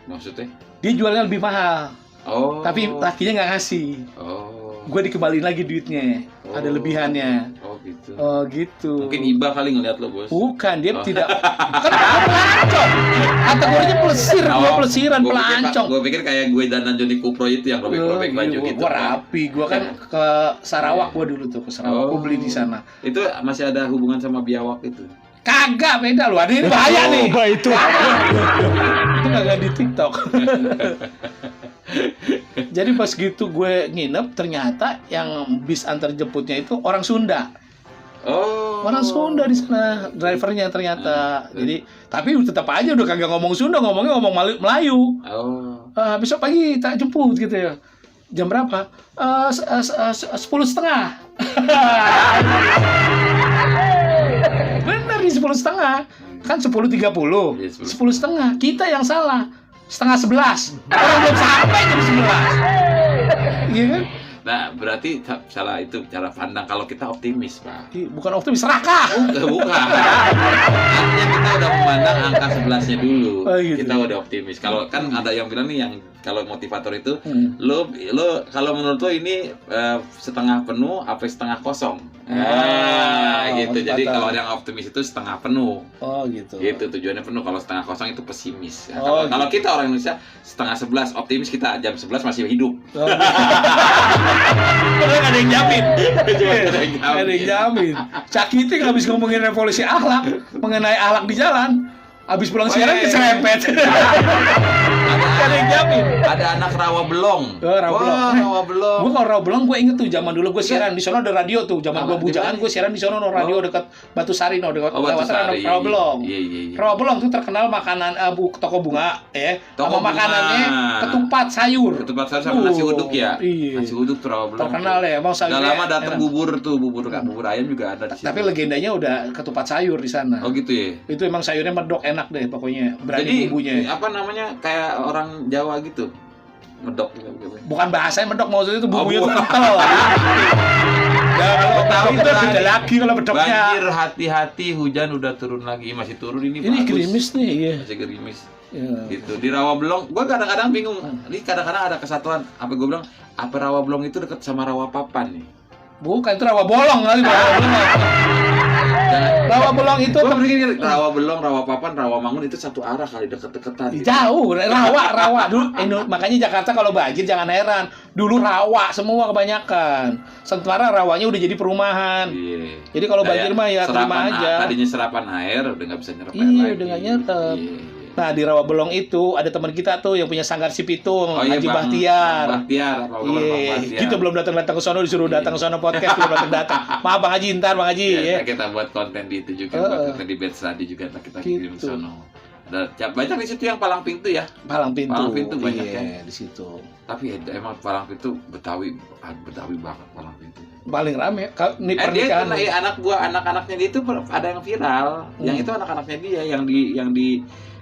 Maksudnya? Dia jualnya lebih mahal, tapi lakinya nggak ngasih. Oh. Gue dikembaliin lagi duitnya, ada lebihannya. Oh gitu. Oh gitu. Mungkin Iba kali ngeliat lo, Bos. Bukan, dia tidak. Kan gua pelancong. Kategorinya pelesir, gua pelesiran, pelancong. Gue pikir kayak gue dan Johnny Kupro itu yang robek-robek baju gitu. Gua rapi, gua kan ke Sarawak gua dulu tuh, ke Sarawak gua beli di sana. Itu masih ada hubungan sama biawak itu. Kagak, beda loh. Ada ini bahaya nih. Coba itu. Itu kagak di TikTok. Jadi pas gitu gue nginep, ternyata yang bis antar jemputnya itu orang Sunda. Oh. Orang Sunda di sana, drivernya ternyata. Jadi, tapi tetap aja udah kagak ngomong Sunda, ngomongnya ngomong Melayu. Oh. Besok pagi tak jemput gitu ya. Jam berapa? 10:30. Bener nih 10:30. Kan 10:30. 10:30. Kita yang salah. 10:30. Orang belum sampai jam 11. Iya kan? Nah, berarti salah itu cara pandang kalau kita optimis, Pak. Bukan optimis, serakah. Bukan. Artinya kita udah memandang angka 11-nya dulu. Oh, gitu. Kita udah optimis. Kalau kan ada yang bilang nih, yang kalau motivator itu, lo kalau menurut lo ini setengah penuh apa setengah kosong? Gitu. Jadi kalau yang optimis itu setengah penuh. Oh, gitu. Gitu tujuannya penuh. Kalau setengah kosong itu pesimis. Oh, kalau gitu. kita orang Indonesia setengah 11 optimis, kita jam 11 masih hidup. Padahal ada yang jamin. Ada yang jamin. Ada yang jamin. Cakiting habis ngomongin revolusi akhlak, mengenai akhlak di jalan, habis pulang siaran keserempet. Ada yang jamin. Ada anak rawa belong. Rawa Belong. Rawa belong. Gue kalau Rawa Belong gue inget tuh zaman dulu gue siaran di sono ada radio tuh, zaman gue bujangan gue siaran di sono radio dekat Batu Sari dekat Batusari. Rawa Belong. Iya. Rawa Belong tuh terkenal makanan toko bunga ya. Toko sama bunga. makanannya ketupat sayur. Ketupat sayur sama nasi uduk ya. Iya. Nasi uduk tuh Rawa Belong. Terkenal ya, emang sayurnya. Udah lama datang enak. bubur ayam juga ada di situ. Tapi legendanya udah ketupat sayur di sana. Oh gitu ya. Itu emang sayurnya medok, enak deh pokoknya, berani Jadi bumbunya. apa namanya kayak orang Jawa gitu. Medok gitu. Bukan bahasanya medok, maksudnya itu bumbunya tuh bukan. kental. Ya, kalau Tahu itu beda lagi kalau medoknya. Banjir, hati-hati, hujan udah turun lagi, masih turun ini. Ini bagus. gerimis nih, iya. Masih gerimis. Ya. Gitu di Rawa Belong, gue kadang-kadang bingung. Ini kadang-kadang ada kesatuan. Apa gue bilang? Apa Rawa Belong itu dekat sama Rawa Papan nih? Bukan, itu Rawa Bolong kali, Rawa Bolong. Rawa Bolong itu Gue pikir Rawa Belong, Rawa Papan, Rawa Mangun itu satu arah kali, deket-deketan. Gitu. jauh. Rawa dulu. Makanya Jakarta kalau banjir jangan heran. Dulu rawa semua kebanyakan. Sementara rawanya udah jadi perumahan. Iya. Jadi kalau banjir mah ya terima aja. Tadinya serapan air udah nggak bisa nyerap air Iya, lagi. udah nggak nyerap. Iya. Nah, di Rawa Belong itu ada teman kita tuh yang punya sanggar si Pitung, iya, Haji Bang Bahtiar. Bahtiar. Iya, kita belum datang ke sono, disuruh datang ke sono podcast, belum datang. Maaf Bang Haji, ntar Bang Haji ya. Kita buat konten di itu juga, buat konten di Bed Study juga, kita kirim Gitu. sono. Ada banyak di situ yang palang pintu ya. Palang Pintu. Palang Pintu banyak iya, ya. di situ. Tapi emang palang pintu Betawi banget palang pintu. Paling rame nih Dia pernikahan. kena anak-anaknya dia itu ada yang viral. Yang itu anak-anaknya dia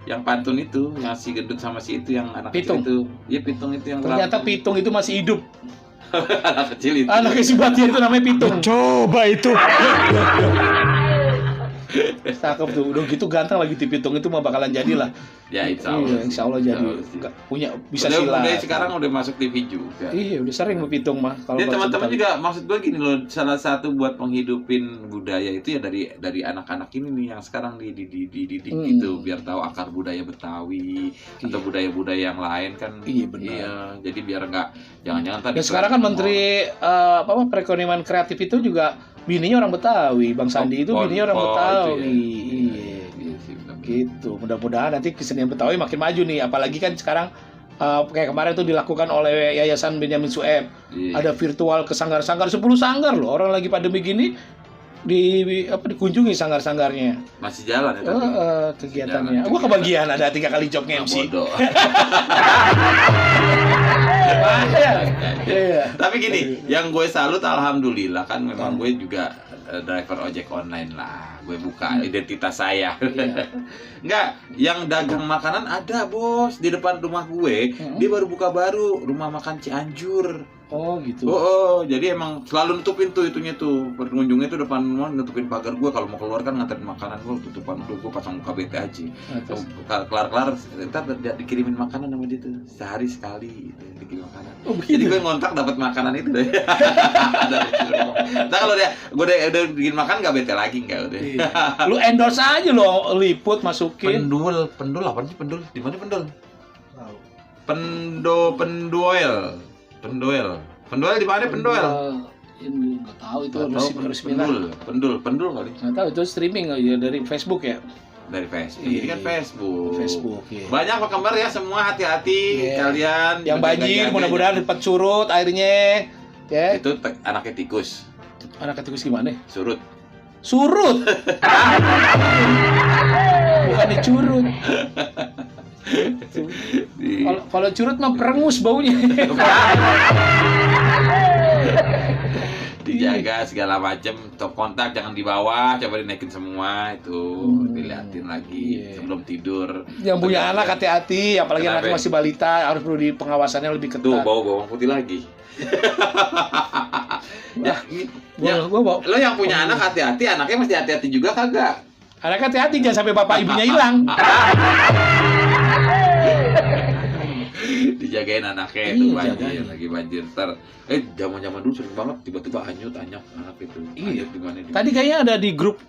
yang pantun itu, yang si gendut sama si itu yang anak Pitung. kecil itu. Iya, Pitung itu yang Ternyata Pitung itu masih hidup. anak kecil itu. Anaknya si Bahtiar itu namanya Pitung. Coba itu. Cakep tuh. Udah gitu ganteng lagi di Pitung itu mah bakalan jadilah. Ya insya Allah. Iya, insya Allah jadi. Insya Allah. Punya bisa Udah silat. sekarang udah masuk TV juga. Iya, udah sering mau Pitung mah. Kalau Ya teman-teman cerita. juga, maksud gue gini loh, salah satu buat menghidupin budaya itu ya dari anak-anak ini nih yang sekarang dididik gitu, biar tahu akar budaya Betawi atau budaya-budaya yang lain kan. Iya, benar. Iya, jadi biar nggak jangan-jangan tadi. Dan sekarang kan Menteri perekonomian kreatif itu juga bininya orang Betawi. Bang Sandi itu bininya orang Betawi. Iya. Gitu. Mudah-mudahan nanti kesenian Betawi makin maju nih. Apalagi kan sekarang kayak kemarin itu dilakukan oleh Yayasan Benyamin Sueb. Iya. Ada virtual ke sanggar-sanggar 10 sanggar loh. Orang lagi pandemi gini dikunjungi sanggar-sanggarnya. Masih jalan ya tapi. Kegiatannya. Jalan. Gua kebagian ada 3 kali job MC. Bodoh. Iya. Tapi gini, yang gue salut alhamdulillah kan memang gue juga driver ojek online lah. Gue buka identitas saya. Iya. Enggak, yang dagang makanan ada, Bos. Di depan rumah gue, dia baru buka rumah makan Cianjur. Oh gitu. Jadi emang selalu nutupin tuh itunya tuh. Pengunjungnya tuh depan mau nutupin pagar gua, kalau mau keluar kan nganterin makanan gua tutupan tuh, gua pasang muka bete aja. Terus? Kelar entar dikirimin makanan sama dia tuh. Sehari sekali gitu, dikirim makanan. Oh, Jadi begitu. gue ngontrak dapat makanan itu deh. Nah kalau gue udah bikin makan nggak bete lagi nggak udah. Iya. Lu endorse aja lo, liput masukin. Pendul apa sih pendul? Di mana pendul? Tahu. Penduel di mana penduel? Ini nggak tahu itu Nggak tahu, resmi lah. pendul kali Nggak tahu itu streaming ya dari Facebook ya. dari Facebook. Iya, Ini kan Facebook. Facebook. Iya. Banyak apa kabar ya semua, hati-hati Iya. kalian. Yang banjir Jaga-jaga mudah-mudahan aja. cepat surut airnya. Ya. Itu anaknya tikus, Anak tikus gimana? surut. Surut. Bukan dicurut. Di- Kalau curut mah perengus baunya. Dijaga segala macem, top kontak jangan di bawah, coba dinaikin semua itu, diliatin lagi Iya. sebelum tidur. Yang punya anak hati-hati, apalagi Kenapa? anaknya masih balita, harus perlu di pengawasannya lebih Tuh ketat. bawa bawang putih lagi. Ya, Gua bawa. lo yang punya anak hati-hati, anaknya mesti hati-hati juga kagak? Anak hati-hati jangan sampai bapak ibunya hilang. Dijagain anaknya Iya, itu banjir, jagain. lagi banjir ntar. Zaman-zaman dulu sering banget tiba-tiba anyut anak itu. Iya. Anyut di mana? Tadi kayaknya ada di grup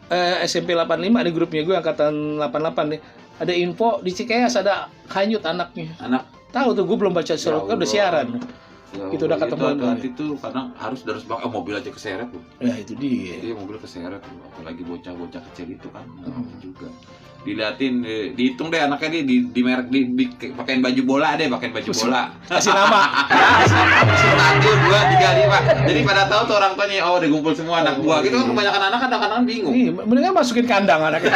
SMP 85, ada grupnya gue angkatan 88 nih. Ada info di Cikeas ada hanyut anaknya. Anak Tahu tuh, gue belum baca surat, Ya udah Allah. siaran. ya Itu udah Allah, ketemu hati-hati tuh kadang harus banget, mobil aja keseret tuh. Ya itu dia. Iya mobil keseret tuh, apalagi bocah-bocah kecil itu kan juga. Diliatin, dihitung deh anaknya di merek pakein baju bola deh, pakein baju bola. Kasih nama. 1, 2, 3, 5. Jadi pada tahu tuh orang tuanya, oh dikumpul semua anak gua. Gitu kan kebanyakan anak-anak bingung. Nih, mendingan masukin kandang anaknya.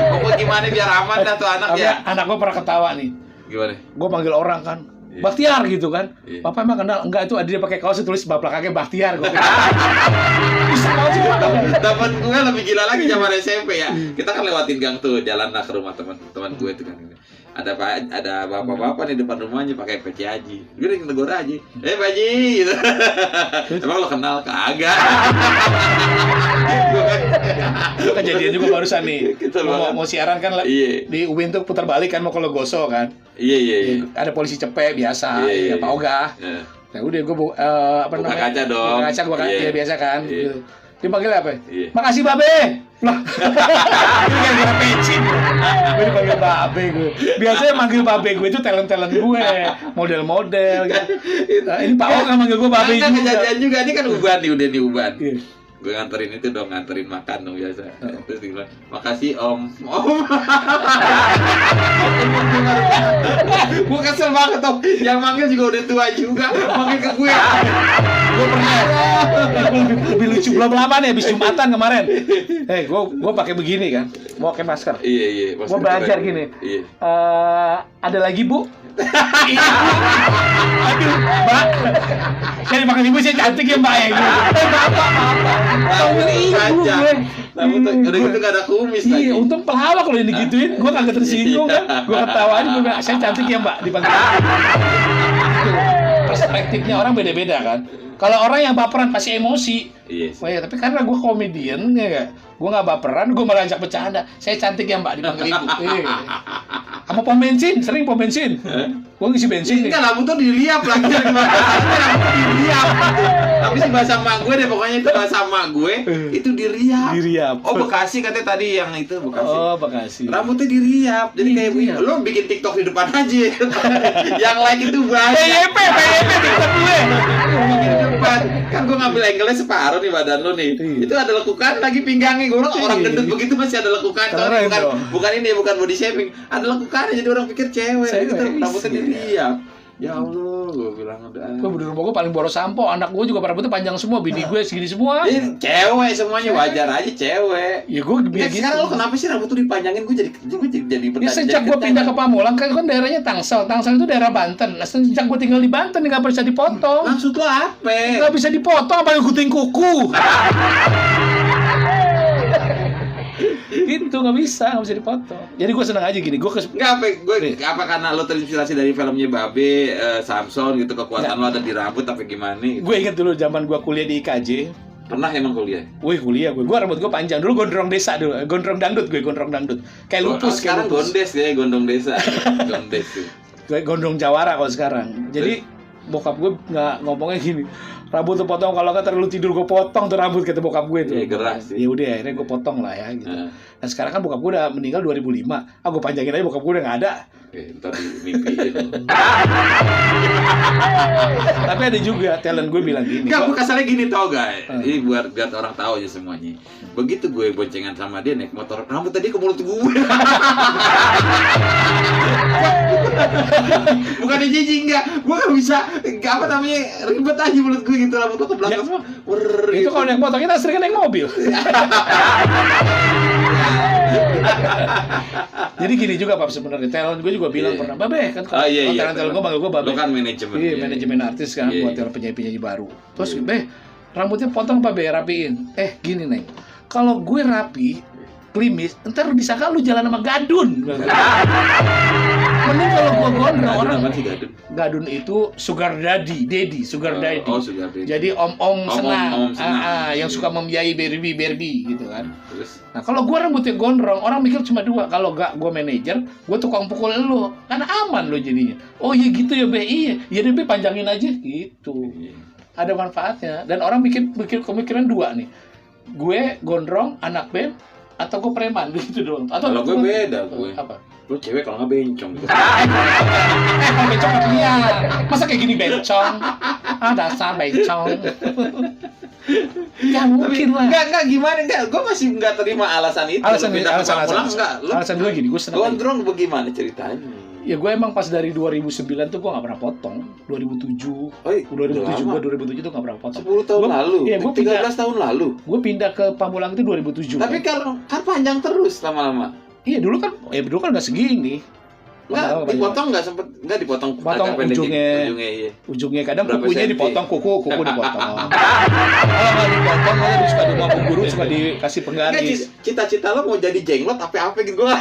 Pokoknya gimana biar aman dah tuh anak Tapi ya. anak gue pernah ketawa nih. Gimana? Gue panggil orang kan, Iya. Bakhtiar gitu kan. Iya. Papa emang kenal? Enggak, itu ada dia pakai kaos tulis baplak kakek Bakhtiar. Gua bilang, bisa banget sih dia. Dapat gue lebih gila lagi zaman SMP ya. Kita kan lewatin gang tuh, jalan lah ke rumah teman gue tuh kan. Ada bapak-bapak nih depan rumahnya pakai peci haji. Gue udah negor aja. Pak Haji gitu. Emang lo kenal kagak? Itu kejadian juga barusan nih. Gitu banget. Mau siaran kan Iya. di UIN tuh putar balik kan mau ke Logoso kan. Iya. Ada polisi cepet biasa, Iya, ya Pak Ogah. Iya. Ya udah gue Buka kaca dong. Buka kaca gue kan, Iya. ya biasa kan. Iya. Gitu. Dia panggil apa? Iya. Makasih Babe. Lah. Ini kan dia pecin. Gue dipanggil Babe gue. Biasanya manggil Babe gue itu talent-talent gue, model-model gitu. Nah, ini Pak Ogah manggil gue Babe Kan juga. kejadian juga, ini kan uban nih, udah di uban. Iya. Gue nganterin itu dong, nganterin makan dong biasa. Terus dia bilang, makasih om. Gue kesel banget om. Yang manggil juga udah tua juga, manggil ke gue. Gue pernah lebih lucu belum lama nih habis Jumatan kemarin. Gue pakai begini kan, mau pakai masker. Iya. Gue belajar gini. Iya. Ada lagi Bu? Iya Bu. Aduh, Mbak. Saya dipanggil ibu, saya cantik ya Mbak ya. Bapak. Panggil ibu gue. Rambut udah gitu gak ada kumis lagi. Iya, untung pelawak kalau ini digituin, gue kagak tersinggung kan. Gue ketawain, gue bilang, saya cantik ya Mbak, dipanggil. Gitu. Perspektifnya orang beda-beda kan. Kalau orang yang baperan pasti emosi. Iya. Oh ya, tapi karena gue komedian ya gak? Gue gak baperan, gue malah ajak bercanda. Saya cantik ya Mbak, dipanggil ibu. Sama pom bensin, sering pom bensin. Gue ngisi bensin nih. Enggak, rambut tuh diliap lagi. Rambut diliap. Tapi si bahasa emak gue deh, pokoknya itu bahasa emak gue itu diriap. Diriap. Oh Bekasi katanya tadi yang itu Bekasi. Oh, Bekasi. Rambutnya diriap. Jadi kayak Diriap. lo bikin TikTok di depan aja. Yang like itu banyak. PYP TikTok gue. Bikin di depan. Kan gue ngambil angle-nya separuh nih badan lo nih. Iya. Itu ada lekukan lagi pinggangnya. Gue orang gendut begitu masih ada lekukan. Keren Bukan, dong. bukan ini, bukan body shaping. Ada lekukannya jadi orang pikir cewek. Cewek, Gitu, rambutnya iya. diriap. Ya Allah, gue bilang udah. Gue di rumah gue paling boros sampo, anak gue juga rambutnya panjang semua, bini gue segini semua. Cewek semuanya, wajar aja cewek. Ya gue Ya, biar gitu. sekarang lo kenapa sih rambut tuh dipanjangin? Gue jadi Ya sejak gue pindah ke Pamulang, kan daerahnya Tangsel itu daerah Banten. Nah, sejak gue tinggal di Banten nggak bisa dipotong. Maksud lo apa? Nggak bisa dipotong, apa yang gunting kuku? Itu nggak bisa dipotong. Jadi gue seneng aja gini. Apa karena lo terinspirasi dari filmnya Babe, Samson gitu, kekuatan lo ada di rambut tapi gimana? Gue inget dulu zaman gue kuliah di IKJ. Pernah emang kuliah? Wih kuliah gue rambut gue panjang dulu, gondrong desa dulu, gondrong dangdut, kayak lupus, sekarang kayak lupus. gondes ya, gondong desa. Gondes tuh. Gue gondrong jawara kalau sekarang. Jadi bokap gue nggak ngomongnya gini, rambut tuh potong, kalau nggak terlalu tidur gue potong tuh rambut, kata bokap gue tuh. Iya, gerah sih. Ya udah akhirnya gue potong lah ya gitu. Nah sekarang kan bokap gue udah meninggal 2005, gue panjangin aja, bokap gue udah nggak ada. Ntar dimimpiin. Tapi ada juga talent gue bilang gini. Enggak, kasarnya gini tau guys. Ini buat orang tahu aja semuanya. Begitu gue boncengan sama dia naik motor, rambut tadi ke mulut gue. Bukan jijik enggak. Gue kan bisa apa namanya ribet aja mulut gue gitu, rambut ke belakang semua. Itu kalau naik motor kita sering naik mobil. Jadi gini juga Pak sebenarnya, talent gue juga bilang pernah, Babe kan talent gue panggil gue Babe. Lo kan manajemen. Iya, manajemen artis kan buat penyanyi-penyanyi baru. Terus Be, rambutnya potong Babe, rapiin. Gini Neng, kalau gue rapi, klimis, ntar bisa kan lu jalan sama gadun. Mending kalau gue gondrong orang. Apa sih gadun? Gadun itu sugar daddy. Sugar daddy. Jadi om senang. senang. Yang suka membiayai Barbie gitu kan. Terus? Nah kalau gue rambutnya gondrong, orang mikir cuma dua. Kalau gak gue manajer, gue tukang pukul lu, kan aman lo jadinya. Oh iya gitu ya Be, iya deh Be, panjangin aja gitu. Ada manfaatnya. Dan orang mikir kemikiran dua nih. Gue gondrong, anak band, atau gue preman gitu doang. Atau kalau gue beda gue. Apa? Lu cewek kalau nggak bencong gitu. Kalau bencong kan liar. Masa kayak gini bencong? Dasar bencong. Gak mungkin lah. Enggak gimana enggak? Gue masih nggak terima alasan itu. Alasan gue gini, gue seneng. Gondrong bagaimana ceritanya? Ya gue emang pas dari 2009 tuh gue gak pernah potong. 2007 gue 2007 tuh gak pernah potong. 10 tahun lalu? Iya, gue 13 tahun lalu? Gue pindah ke Pamulang itu 2007. Tapi kan panjang terus lama-lama. Iya dulu kan gak segini. Dipotong nggak sempet, nggak dipotong ujungnya kadang kukunya dipotong, kuku dipotong. Kalau nggak dipotong malah suka di rumah guru suka dikasih penggaris. Cita-cita lo mau jadi jenglot apa gitu gua.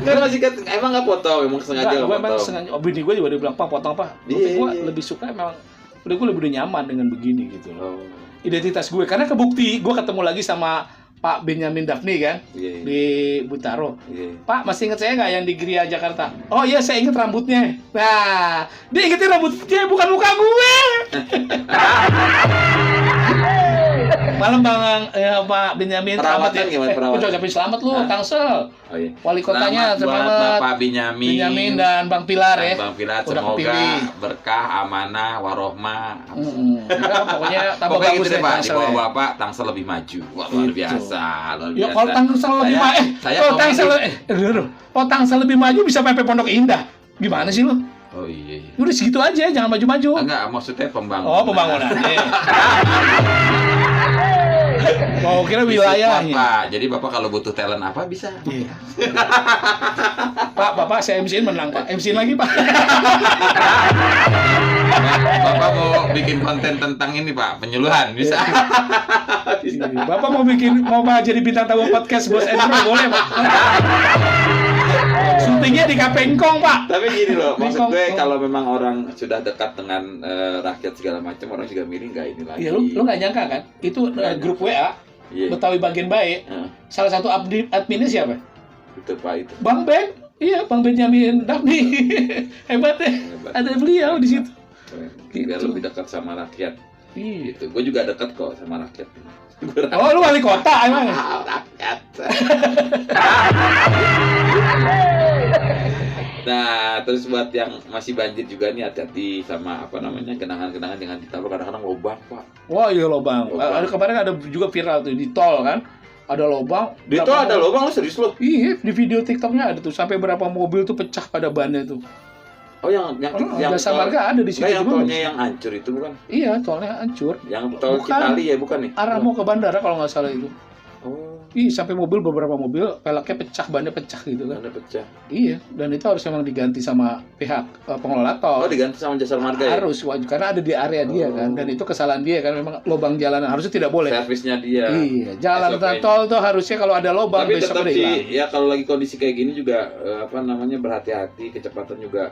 Kan masih kan emang nggak potong, emang sengaja nggak potong. Sengaja. Bini gue juga bilang Pak potong Pak. Tapi gue lebih suka emang gue lebih nyaman dengan begini gitu loh. Identitas gue karena kebukti gue ketemu lagi sama Pak Benyamin Daphne kan di Buntaro. Pak masih ingat saya nggak yang di Gria Jakarta? Oh iya saya ingat rambutnya. Nah dia ingetin rambutnya bukan muka gue. Malam Pak Benyamin selamat ya. Ucapin selamat lu Tangsel. Oh, iya. Wali kotanya selamat Bapak Benyamin dan Bang Pilar ya. Bang Pilar udah semoga kepilih. Berkah, amanah, warohmah. Pokoknya tambah bagus gitu deh Pak. Di Tangsel. bawah Bapak Tangsel lebih maju. Wah, luar biasa. Ya kalau Tangsel lebih maju, kalau Tangsel lebih maju bisa PP Pondok Indah. Gimana sih lu? Oh iya. Udah segitu aja, jangan maju-maju. Enggak, maksudnya pembangunan. Oh, pembangunan. Mau kira wilayahnya. Pak, jadi Bapak kalau butuh talent apa bisa? Iya. Pak, Bapak saya MC-in menang, Pak. MC-in lagi, Pak. Bapak mau bikin konten tentang ini, Pak, penyuluhan, bisa. Bisa. Bapak mau jadi bintang tamu podcast Bos Endro boleh, Pak. Syutingnya di Kapengkong, Pak. Tapi gini loh, maksud gue kalau memang orang sudah dekat dengan rakyat segala macam, orang juga milih nggak ini lagi. Iya, lu nggak nyangka kan? Itu grup WA, Betawi Bagian Baik. Salah satu adminnya siapa? Itu Pak itu. Bang Ben. Iya, Bang Benyamin Daphne. Hebat deh. Ada beliau di situ. Biar Gitu. lebih dekat sama rakyat. Iya. Gitu. Gue juga dekat kok sama rakyat. Oh, lu wali kota emang? Rakyat. Nah, terus buat yang masih banjir juga nih hati-hati sama apa namanya genangan-genangan dengan ditabrak kadang-kadang lubang, Pak. Wah, iya lubang. Ada kemarin ada juga viral tuh di tol kan. Ada lubang. Di tol ada lubang, lu serius lu? Iya, di video TikToknya ada tuh sampai berapa mobil tuh pecah pada bannya tuh. Oh, yang Jasa Marga ada di situ. Yang tolnya yang hancur itu bukan? Iya, tolnya hancur. Yang tol Bukan. Cipali ya, bukan nih? Arah mau ke bandara kalau nggak salah itu. Oh. Iya, sampai beberapa mobil peleknya pecah, bannya pecah gitu kan. Ada pecah. Iya, dan itu harus memang diganti sama pihak pengelola tol. Oh, diganti sama jasa marga ya? Harus wajib, karena ada di area dia kan, dan itu kesalahan dia kan, memang lubang jalanan harusnya tidak boleh. Servisnya dia. Iya, jalan SOP-nya. tol tuh harusnya kalau ada lubang Tapi besok tetap udah hilang. sih, ya kalau lagi kondisi kayak gini juga berhati-hati, kecepatan juga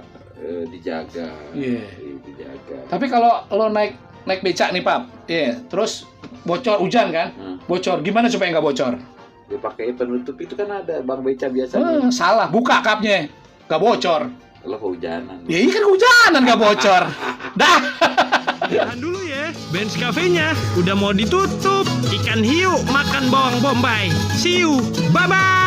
dijaga. Iya. Dijaga. Tapi kalau lo naik becak nih Pap, terus bocor hujan kan, bocor, gimana supaya nggak bocor? Dia pakai penutup itu kan ada bang beca biasanya. Salah, buka kapnya, nggak bocor. Kalau kehujanan. Ya iya kan hujanan nggak bocor. Dah. Tahan dulu ya, Benz Cafe-nya udah mau ditutup. Ikan hiu makan bawang bombay. See you, bye-bye.